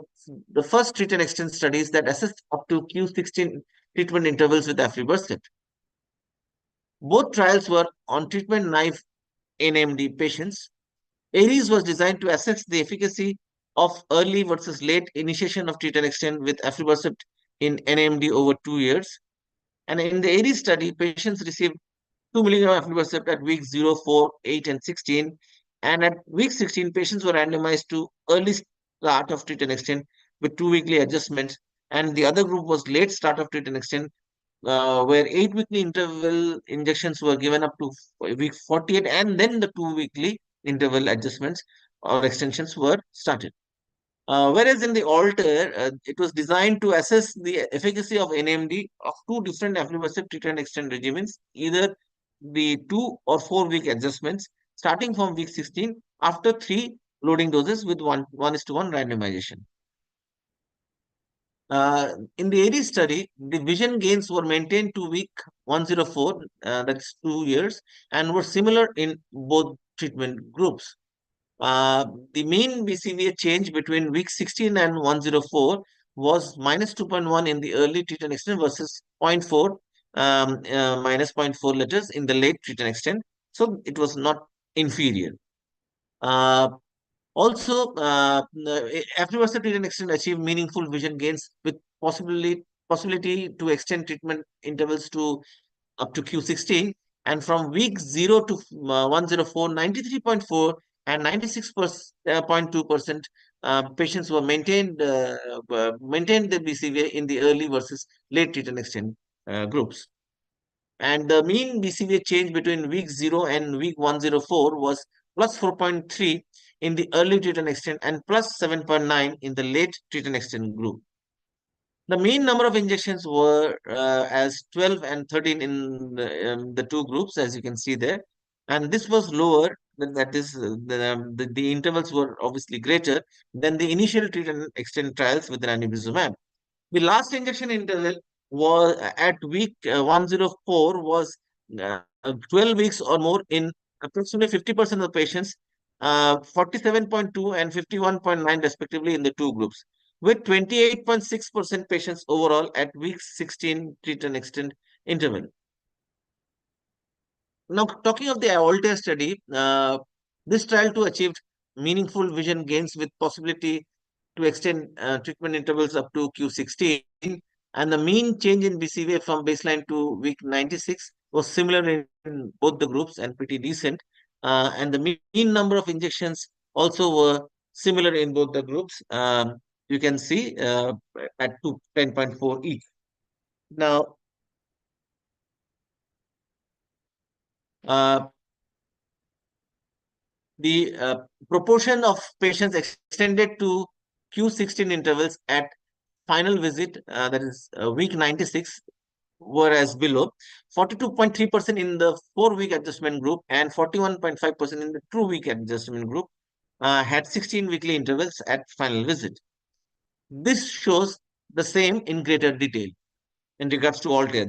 the first treat and extend studies that assessed up to Q16 treatment intervals with aflibercept. Both trials were on treatment-naive NAMD patients. Aries was designed to assess the efficacy of early versus late initiation of treat and extend with aflibercept in NAMD over 2 years. And in the Aries study, patients received 2 milligram aflibercept at week 0, 4, 8, and 16. And at week 16, patients were randomized to early start of treat and extend with 2 weekly adjustments. And the other group was late start of treat and extend, where 8 weekly interval injections were given up to week 48, and then the 2 weekly interval adjustments or extensions were started. Whereas in the Alter, it was designed to assess the efficacy of NAMD of 2 different aflibercept treat and extend regimens, either the 2 or 4 week adjustments starting from week 16 after 3 loading doses with 1:1 randomization. In the Aries study, the vision gains were maintained to week 104, that's 2 years, and were similar in both treatment groups. The mean BCVA change between week 16 and 104 was minus 2.1 in the early treat and extend versus 0.4 minus 0.4 letters in the late treat and extend. So it was not inferior. Also, aflibercept treat and extend achieved meaningful vision gains with possibility to extend treatment intervals to up to Q16, and from week 0 to 104, 93.4 and 96.2% patients were maintained the BCVA in the early versus late treat and extend groups. And the mean BCVA change between week 0 and week 104 was plus 4.3 in the early treat and extend and plus 7.9 in the late treat and extend group. The mean number of injections were as 12 and 13 in the 2 groups, as you can see there. and this was lower than that is the intervals were obviously greater than the initial treat and extend trials with ranibizumab. The last injection interval was at week 104 was 12 weeks or more in approximately 50% of the patients, 47.2 and 51.9 respectively in the two groups, with 28.6% patients overall at week 16 treat and extend interval. Now, talking of the Altair study, this trial too achieved meaningful vision gains with possibility to extend treatment intervals up to Q16, and the mean change in BCVA from baseline to week 96 was similar in both the groups and pretty decent. And the mean number of injections also were similar in both the groups. You can see at 10.4 each. Now, the proportion of patients extended to Q16 intervals at final visit, that is week 96, were as below: 42.3% in the 4-week adjustment group and 41.5% in the 2-week adjustment group had 16 weekly intervals at final visit. This shows the same in greater detail in regards to Altair.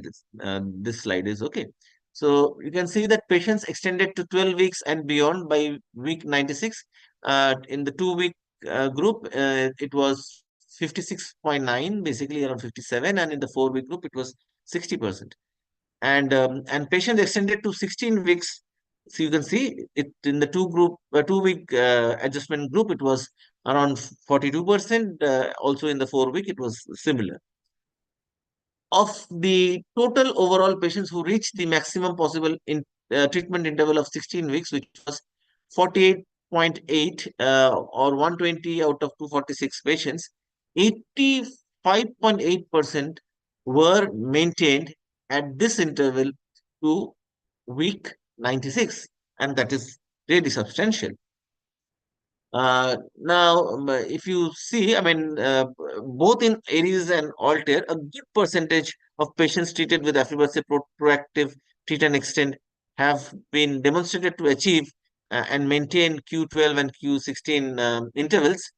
This slide is okay. So you can see that patients extended to 12 weeks and beyond by week 96. In the 2-week group, it was 56.9, basically around 57, and in the 4-week group, it was 60%. And patients extended to 16 weeks. So you can see it in the 2-week adjustment group, it was around 42%. Also in the 4-week, it was similar. Of the total overall patients who reached the maximum possible treatment interval of 16 weeks, which was 48.8 or 120 out of 246 patients, 85.8% were maintained at this interval to week 96, and that is really substantial. Now, if you see, I mean, both in Aries and Altair, a good percentage of patients treated with aflibercept proactive treat and extend have been demonstrated to achieve and maintain Q12 and Q16 intervals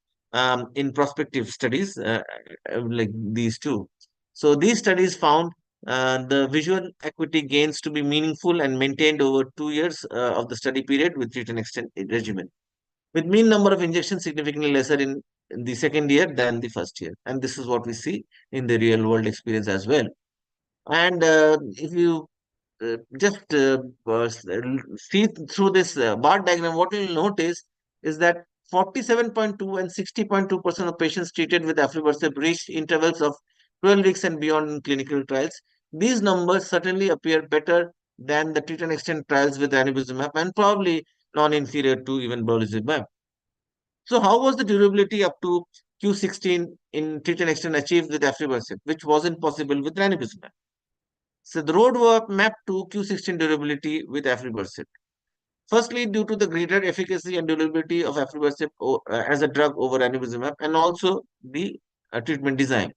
in prospective studies like these two. So these studies found the visual acuity gains to be meaningful and maintained over 2 years of the study period with treat and extend regimen, with mean number of injections significantly lesser in the second year than the first year. And this is what we see in the real world experience as well. And if you just see through this bar diagram, what you'll notice is that 47.2 and 60.2% of patients treated with aflibercept reached intervals of 12 weeks and beyond in clinical trials. These numbers certainly appear better than the treat and extend trials with ranibizumab and probably non-inferior to even brolucizumab. So how was the durability up to Q16 in treat and extend achieved with aflibercept, which wasn't possible with ranibizumab? So the roadmap mapped to Q16 durability with aflibercept. Firstly, due to the greater efficacy and durability of aflibercept as a drug over ranibizumab, and also the treatment design.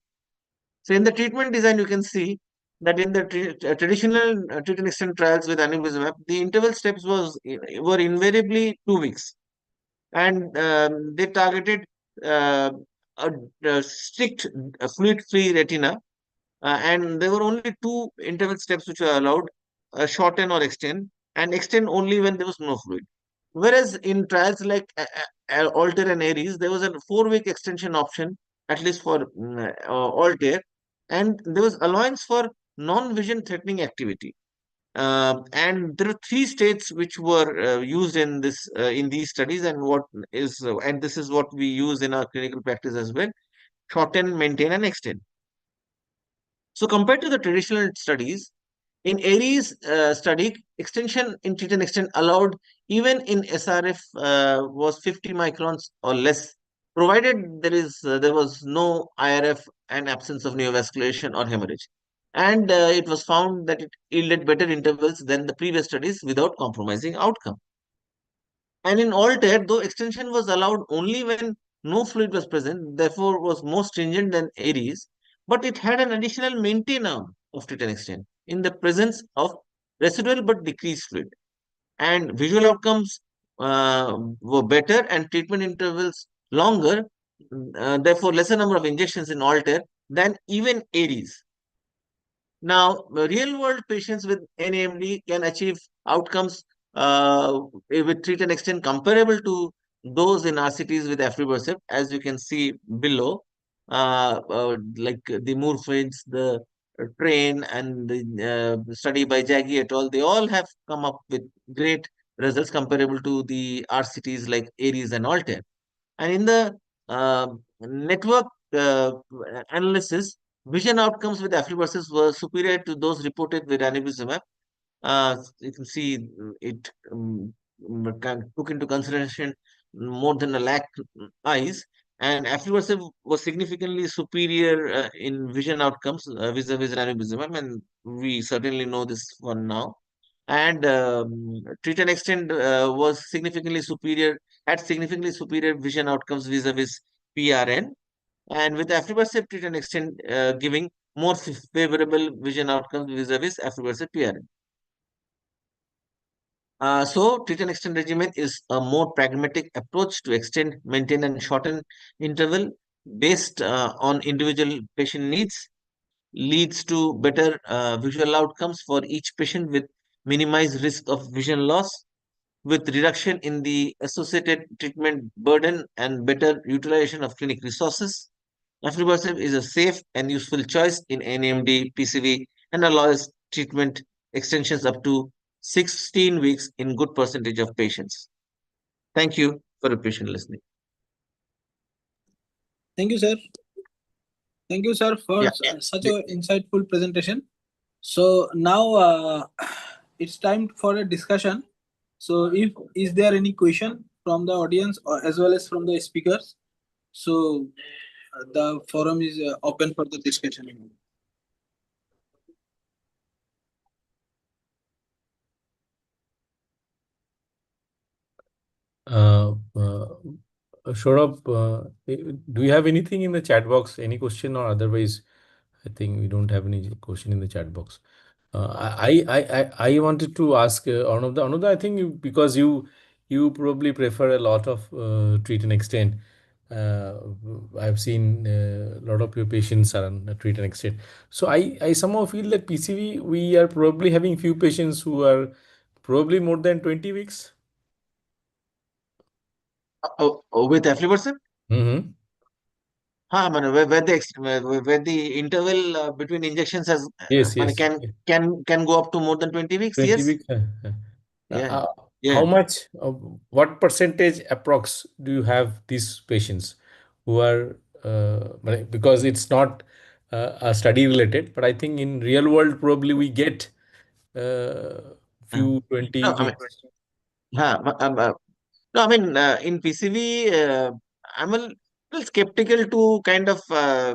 So in the treatment design, you can see that in the traditional treat and extend trials with ranibizumab, the interval steps were invariably 2 weeks, and they targeted uh, a strict fluid-free retina, and there were only 2 interval steps which were allowed: shorten or extend, and extend only when there was no fluid. Whereas in trials like Altair and Aries, there was a 4-week extension option, at least for Altair, and there was allowance for non-vision threatening activity. And there are 3 states which were used in this in these studies, and and this is what we use in our clinical practice as well: shorten, maintain, and extend. So compared to the traditional studies, in Aries study, extension in treat and extend allowed even in SRF was 50 microns or less, provided there was no IRF and absence of neovascularization or hemorrhage. And it was found that it yielded better intervals than the previous studies without compromising outcome. And in Altair, though extension was allowed only when no fluid was present, therefore was more stringent than Aries, but it had an additional maintain arm of treat and extend in the presence of residual but decreased fluid. and visual outcomes were better and treatment intervals longer, therefore lesser number of injections in Altair than even Aries. Now, real world patients with NAMD can achieve outcomes with treat and extend comparable to those in RCTs with aflibercept, as you can see below, like the Moorfields, the Train, and the study by Jaggi et al. They all have come up with great results comparable to the RCTs like Aries and Altair. And in the network analysis, vision outcomes with aflibercept were superior to those reported with ranibizumab. You can see it took into consideration more than a lakh eyes, and aflibercept was significantly superior in vision outcomes vis-a-vis ranibizumab, and we certainly know this one now. And treat and extend was significantly superior, had significantly superior vision outcomes vis-a-vis PRN, and with aflibercept treat and extend giving more favorable vision outcomes vis-a-vis aflibercept PRN. So, treat and extend regimen is a more pragmatic approach to extend, maintain, and shorten interval based on individual patient needs, leads to better visual outcomes for each patient with minimized risk of vision loss, with reduction in the associated treatment burden and better utilization of clinic resources. Aflibercept is a safe and useful choice in NAMD, PCV, and allows treatment extensions up to 16 weeks in good percentage of patients. Thank you for your patient listening. Thank you, sir. Thank you, sir, for Yeah. such an insightful presentation. So now it's time for a discussion. So if is there any question from the audience or as well as from the speakers? So the forum is open for the discussion. Saurabh, do you have anything in the chat box? Any question, or otherwise, I think we don't have any question in the chat box. I wanted to ask Arnavda. I think because you probably prefer a lot of treat and extend. I've seen a lot of your patients are on treat and extend. So I somehow feel that PCV we are probably having few patients who are probably more than 20 weeks. With aflibercept? Mm-hmm. Where the interval between injections has Yes, yes. can go up to more than 20 weeks. 20 Yes. weeks. Yeah. How Yeah. much, what percentage approx do you have these patients who are, because it's not a study related, but I think in real world probably we get few 20 No, I mean, weeks. no, I mean, in PCV, I'm a little skeptical to kind of uh,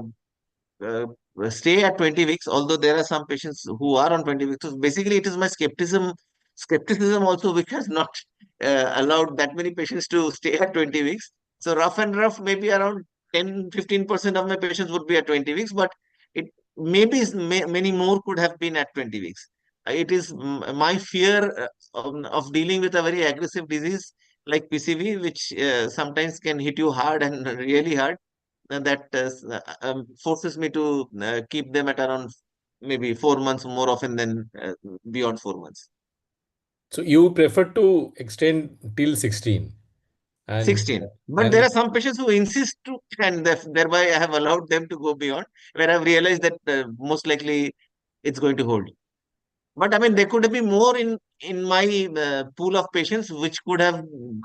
stay at 20 weeks, although there are some patients who are on 20 weeks. So basically, it is my skepticism also, which has not allowed that many patients to stay at 20 weeks. So rough and rough, maybe around 10-15% of my patients would be at 20 weeks, but it maybe many more could have been at 20 weeks. It is my fear of dealing with a very aggressive disease like PCV, which sometimes can hit you hard and really hard, that forces me to keep them at around maybe 4 months more often than beyond 4 months. So you prefer to extend till 16 and 16. But there and are some patients who insist to, and thereby I have allowed them to go beyond, where I've realized that most likely it's going to hold. But I mean, there could be more in my pool of patients which could have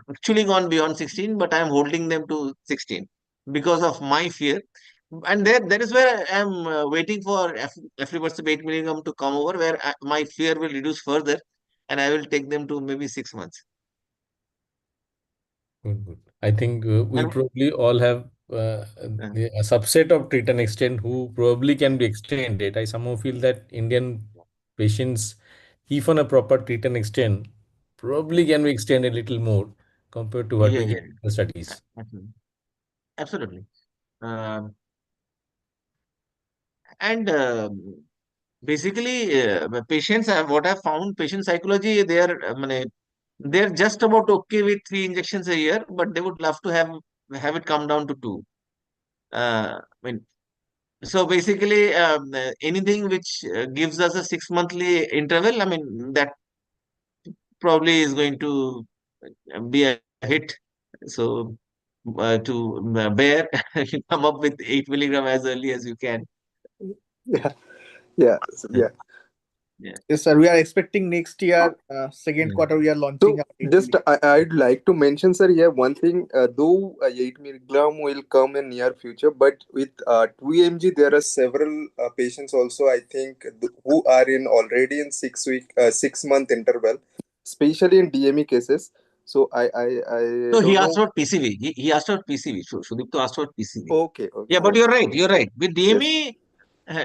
actually gone beyond 16, but I'm holding them to 16 because of my fear. And there is where I am waiting for aflibercept 8 milligram to come over, where my fear will reduce further, and I will take them to maybe 6 months. good, good. I think we And probably all have uh, a subset of treat and extend who probably can be extended. I somehow feel that Indian patients, if on a proper treat and extend, probably can be extended a little more compared to what yeah, we get yeah, in the studies. absolutely. Absolutely. Um, and basically, patients have what I've found, patient psychology, they are they're just about okay with 3 injections a year, but they would love to have it come down to 2. I mean, so basically, anything which gives us a 6 monthly interval, I mean, that probably is going to be a hit. So to bear, come up with 8 milligram as early as you can. Yeah, yeah, yeah. Yeah. Yes, sir. We are expecting next year, second Yeah. quarter, we are launching So our 8 just milligram. I'd like to mention, sir, here one thing. Though 8 milligram will come in near future, but with 2 mg, there are several patients also. I think who are in already in 6 week, 6 month interval, especially in DME cases. So I So he don't asked know. about PCV. He asked about PCV. So Sudipto asked about PCV. Okay, okay, Yeah, but okay. you're right. You're right. With Yes. DME,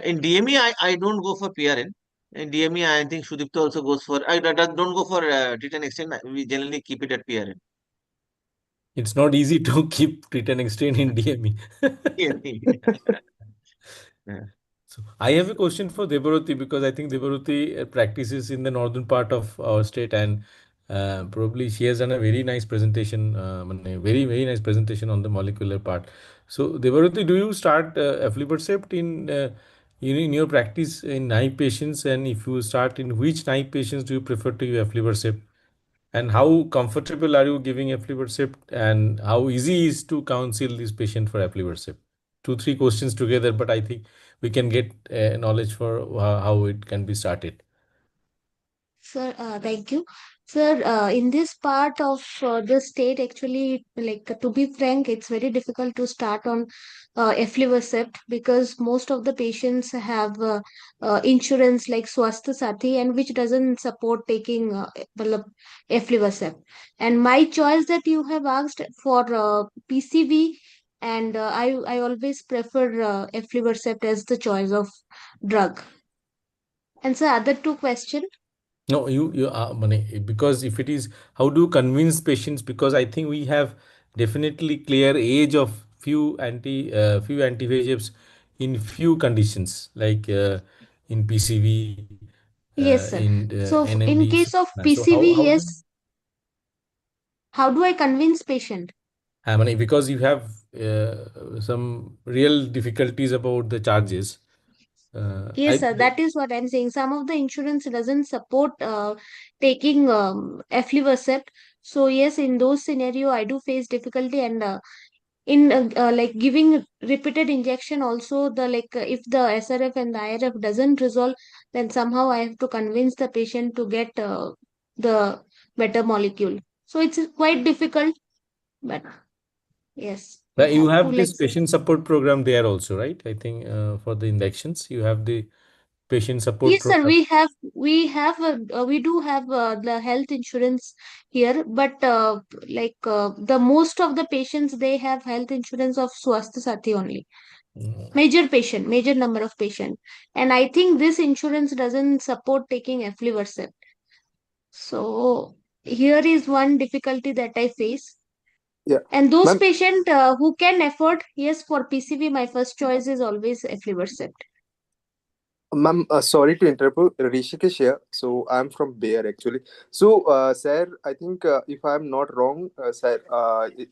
in DME, I don't go for PRN. In DME, I think Sudipto also goes for. I don't go for treat and extend. We generally keep it at PRN. It's not easy to keep treat and extend in DME. Yeah. So I have a question for Debaruti because I think Debaruti practices in the northern part of our state, and probably she has done a very nice presentation, very nice presentation on the molecular part. So Debaruti, do you start aflibercept in your practice in naive patients, and if you start, in which naive patients do you prefer to use aflibercept? And how comfortable are you giving aflibercept, and how easy is to counsel this patient for aflibercept? 2, 3 questions together, but I think we can get knowledge for how it can be started. Sir, thank you. Sir, in this part of the state, actually, like to be frank, it's very difficult to start on aflibercept because most of the patients have insurance like Swasthya Sathi, and which doesn't support taking aflibercept. And my choice that you have asked for PCV, and I always prefer aflibercept as the choice of drug. And sir, other two questions. No, because if it is, how do you convince patients? Because I think we have definitely clear age of few anti-VEGFs in few conditions like in PCV, Yes, sir. in So in NMD. case of So how PCV, do yes. How do I convince patient? because you have some real difficulties about the charges. Yes, sir. That is what I'm saying. Some of the insurance doesn't support taking aflibercept. So yes, in those scenario, I do face difficulty, and in like giving repeated injection also, the if the SRF and the IRF doesn't resolve, then somehow I have to convince the patient to get the better molecule. So it's quite difficult, but yes, we You have to have this patient support program there also, right? I think for the injections, you have the patient support yes, sir. program. We do have the health insurance here, but the most of the patients, they have health insurance of Swasthya Sathi only. Major number of patient, and I think this insurance doesn't support taking aflibercept. So here is one difficulty that I face. Yeah, And those ma'am. patient who can afford, yes, for PCV, my first choice is always aflibercept. Ma'am, sorry to interrupt. Rishikesh here. So I'm from Bayer actually. So, sir, I think if I'm not wrong, sir,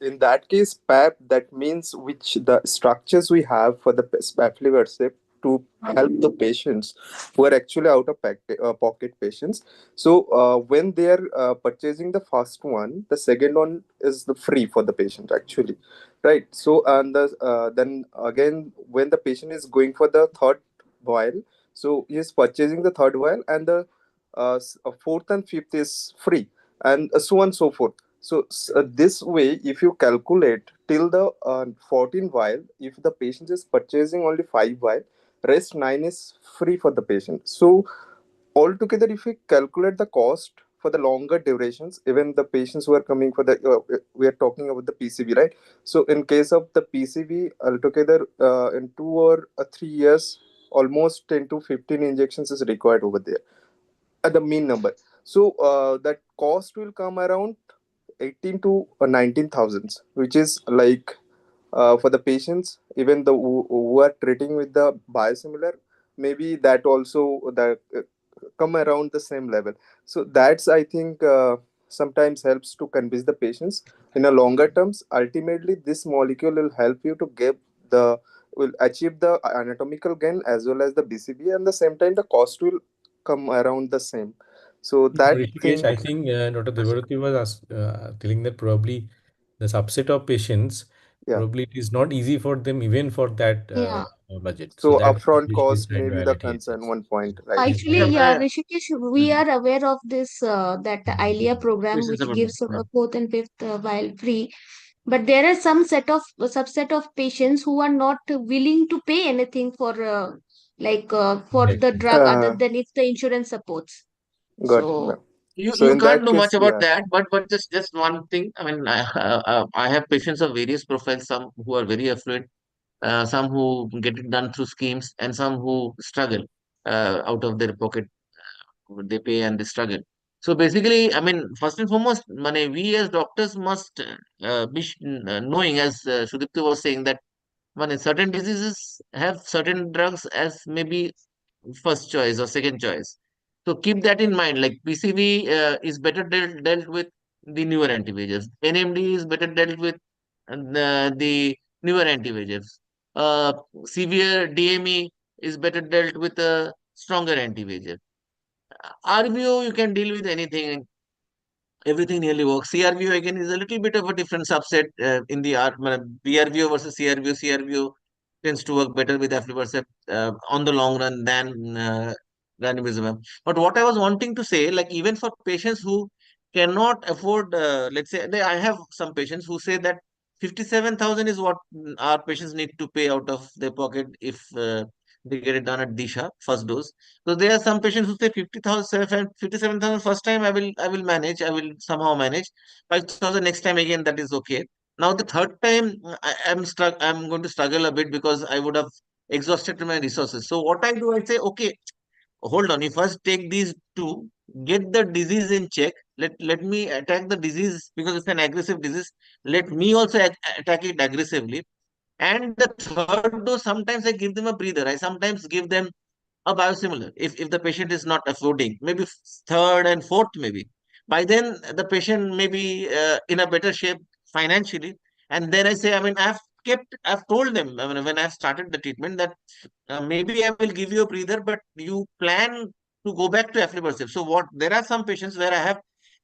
in that case, PAP, that means which the structures we have for the Spafliverse to help the patients who are actually out of pocket patients. So, when they are purchasing the first one, the second one is the free for the patient actually, right? So, and then again, when the patient is going for the third vial, so he is purchasing the third vial, and the fourth and fifth is free, and so on and so forth. So this way, if you calculate till the 14 vial, if the patient is purchasing only 5 vial, rest 9 is free for the patient. So altogether, if we calculate the cost for the longer durations, even the patients who are coming for the we are talking about the PCV, right? So in case of the PCV, altogether in 2 or 3 years, almost 10 to 15 injections is required over there at the mean number. So that cost will come around 18 to 19,000, which is like for the patients, even the who are treating with the biosimilar, maybe that also the come around the same level. So that's, I think, sometimes helps to convince the patients. In a longer terms, ultimately this molecule will help you to give the will achieve the anatomical gain as well as the BCBA, and the same time the cost will come around the same. So that Rishikesh, thing, I think Dr. Devarati was telling that probably the subset of patients, yeah. probably it is not easy for them even for that Yeah. budget. So So that's what upfront we should be cost trying may to be the highlight here. concern, Yes. one point, right? Yes, Actually, right. yeah, Rishikesh, we Mhm. are aware of this that ILIA program Question which about gives that. fourth and fifth while free. But there are some subset of patients who are not willing to pay anything for for the Exactly. drug other than if the insurance supports. Got it, So ma'am. You So you in can't that do much case, about yeah. that, but just one thing. I mean, I have patients of various profiles. Some who are very affluent, some who get it done through schemes, and some who struggle out of their pocket. They pay and they struggle. So basically, I mean, first and foremost, we as doctors must knowing, as Sudipta was saying, that certain diseases have certain drugs as maybe first choice or second choice. So keep that in mind. Like PCV is better dealt with the newer anti-VEGFs. NMD is better dealt with the newer anti-VEGFs. Uh, Severe DME is better dealt with a stronger anti-VEGF. RVO, you can deal with anything, everything nearly works. CRVO again is a little bit of a different subset in the BRVO versus CRVO. CRVO tends to work better with aflibercept on the long run than ranibizumab. But what I was wanting to say, like even for patients who cannot afford, let's say, I have some patients who say that 57,000 is what our patients need to pay out of their pocket if they get it done at Disha first dose. So there are some patients who say 50,000, 57,000 first time I will manage, I will somehow manage. 5,000 next time again, that is okay. Now the third time I'm going to struggle a bit because I would have exhausted my resources. So what I do, I say, okay, hold on, you first take these two, get the disease in check. Let me attack the disease because it's an aggressive disease. Let me also attack it aggressively. And the third dose, sometimes I give them a breather. I sometimes give them a biosimilar if the patient is not affording, maybe third and fourth, maybe by then the patient may be in a better shape financially. And then I say, I mean, I've told them, I mean, when I've started the treatment, that maybe I will give you a breather, but you plan to go back to aflibercept. So what, there are some patients where I have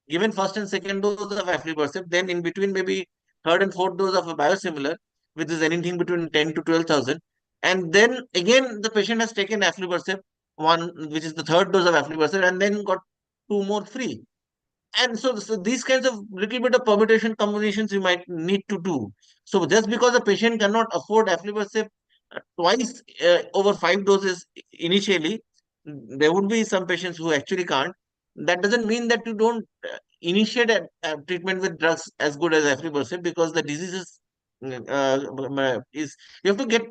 given first and second dose of aflibercept, then in between maybe third and fourth dose of a biosimilar, which is anything between 10 to 12,000. And then again, the patient has taken aflibercept, one, which is the third dose of aflibercept, and then got two more free. And so these kinds of little bit of permutation combinations you might need to do. So just because a patient cannot afford aflibercept twice over 5 doses initially, there would be some patients who actually can't. That doesn't mean that you don't initiate a treatment with drugs as good as aflibercept, because the disease is you have to get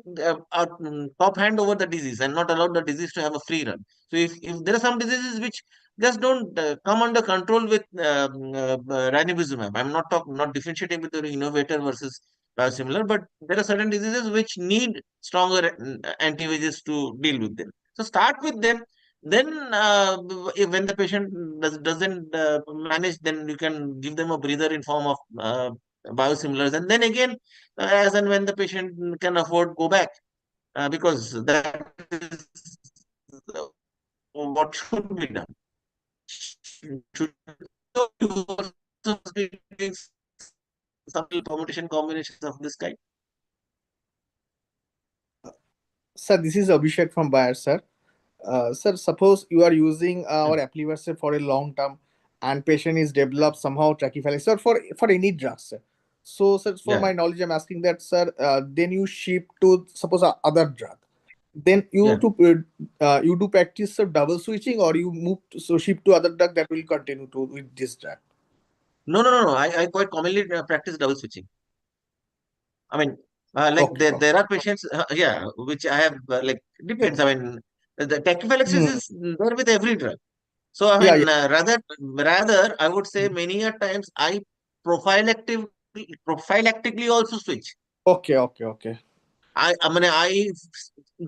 top hand over the disease and not allow the disease to have a free run. So if there are some diseases which just don't come under control with ranibizumab. I'm not differentiating between innovator versus biosimilar, but there are certain diseases which need stronger anti-VEGFs to deal with them. So start with them. Then, when the patient doesn't manage, then you can give them a breather in form of biosimilars, and then again, as and when the patient can afford, go back, because that is what should be done. Should you also be doing some permutation combinations of this kind? Sir, this is Abhishek from Bayer, sir. Sir, suppose you are using our aflibercept for a long term and patient is developed somehow trachyphylaxis, sir, for any drug, sir. So, sir, for Yeah, my knowledge, I'm asking that, sir, then you shift to suppose other drug. Then yeah. you do practice double switching, or you move to, so shift to other drug that will continue to with this drug. No. I quite commonly practice double switching. I mean, like Okay, there okay. there are patients, yeah, which I have like depends. I mean, the tachyphylaxis Hmm. is there with every drug. So I Yeah, yeah. mean, rather I would say many a times I prophylactic prophylactically also switch. Okay, okay, okay. I mean,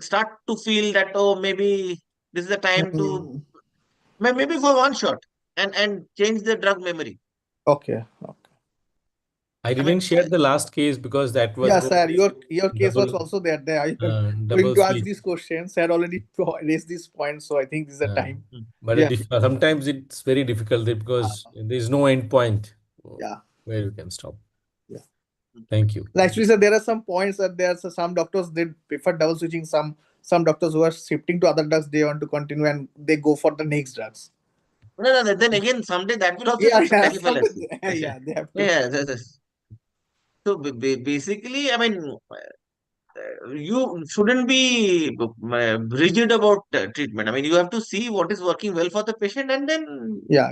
start to feel that, oh, maybe this is the time to Hmm. maybe for one shot and change the drug memory. Okay. I didn't share the last case because that was Yeah, the sir. Your case was double also there. There, I was going double to ask switch. these questions. Sir already raised this point, so I think this is the time. But Yeah. sometimes it's very difficult because there is no end point Yeah. where you can stop. Yeah. Thank you. Actually, sir, there are some points that there are some doctors they prefer double switching. Some doctors who are shifting to other drugs, they want to continue and they go for the next drugs. No. Then again, someday that will also Yeah, have some yeah, tachyphylaxis. yeah, they have to. Yeah. So basically, I mean, you shouldn't be rigid about treatment. I mean, you have to see what is working well for the patient and then Yeah.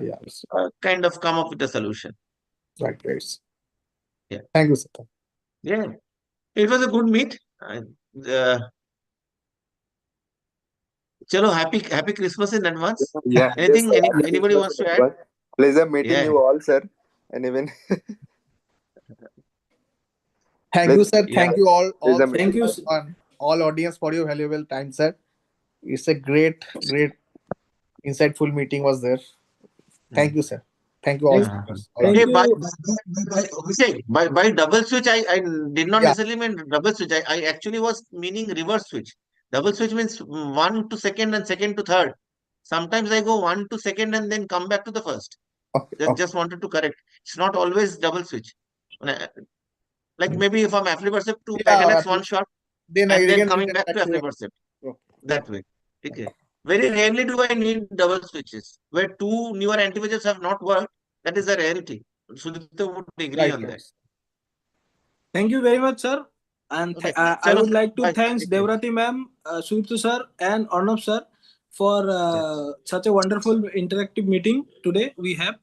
kind of come up with a solution. Right. Yeah. Thank you, sir. Yeah. It was a good meet. Chalo, happy Christmas in advance. Yeah, Anything yes, sir. Happy anybody Christmas wants in to add? advance. Pleasure meeting Yeah. you all, sir. And even Thank you, sir. Yeah. Thank you all pleasure three Thank you. and all audience for your valuable time, sir. It's a great insightful meeting was there. Thank you, sir. Thank you all. Thank- speakers, all Thank of Hey, you. by double switch, I did not Yeah. necessarily mean double switch. I actually was meaning reverse switch. Double switch means 1 to second and second to third. Sometimes I go 1 to second and then come back to the first. Okay. Just wanted to correct. It's not always double switch. Like maybe if I'm aflibercept to Yeah, Pacanax one shot then and then again coming return back to back to aflibercept okay. that way. Okay. Very rarely do I need double switches. Where two newer anti-VEGFs have not worked, that is a rarity. Sudipta would agree on that. Thank you very much, sir. And Okay. I Chalo, would like to bye. thanks Take care. Devrati ma'am, Sudipta sir, and Arnab sir for such a wonderful interactive meeting today we have.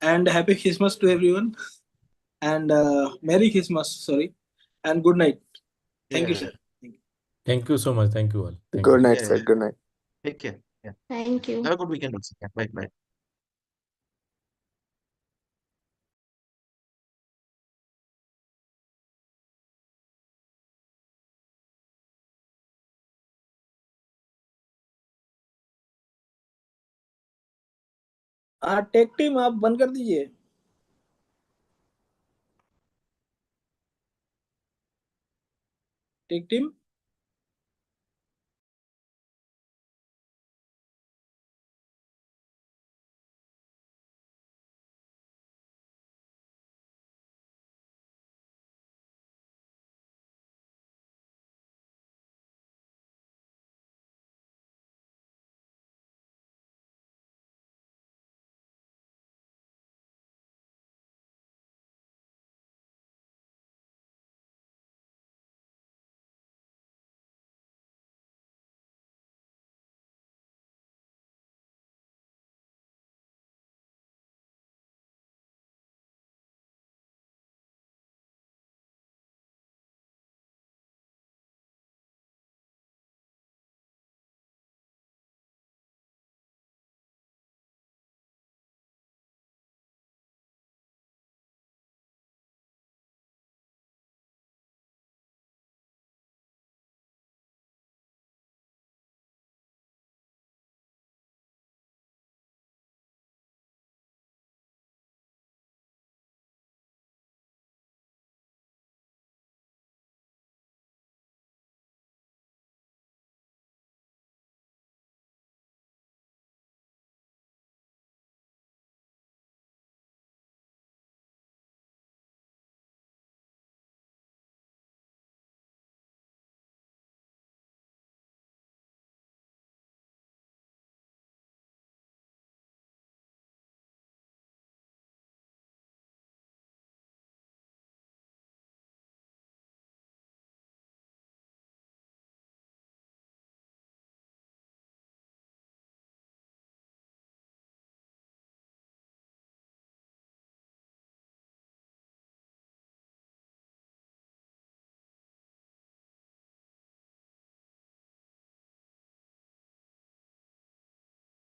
And happy Christmas to everyone. And Merry Christmas, sorry. And good night. Thank you, Yeah. sir. Thank you so much. Thank you all. Thank good you. night, Yeah. sir. Good night. Take care. Yeah. Thank you. Have a good weekend also. Yeah. Bye. Tech team आप बंद कर दीजिए tech team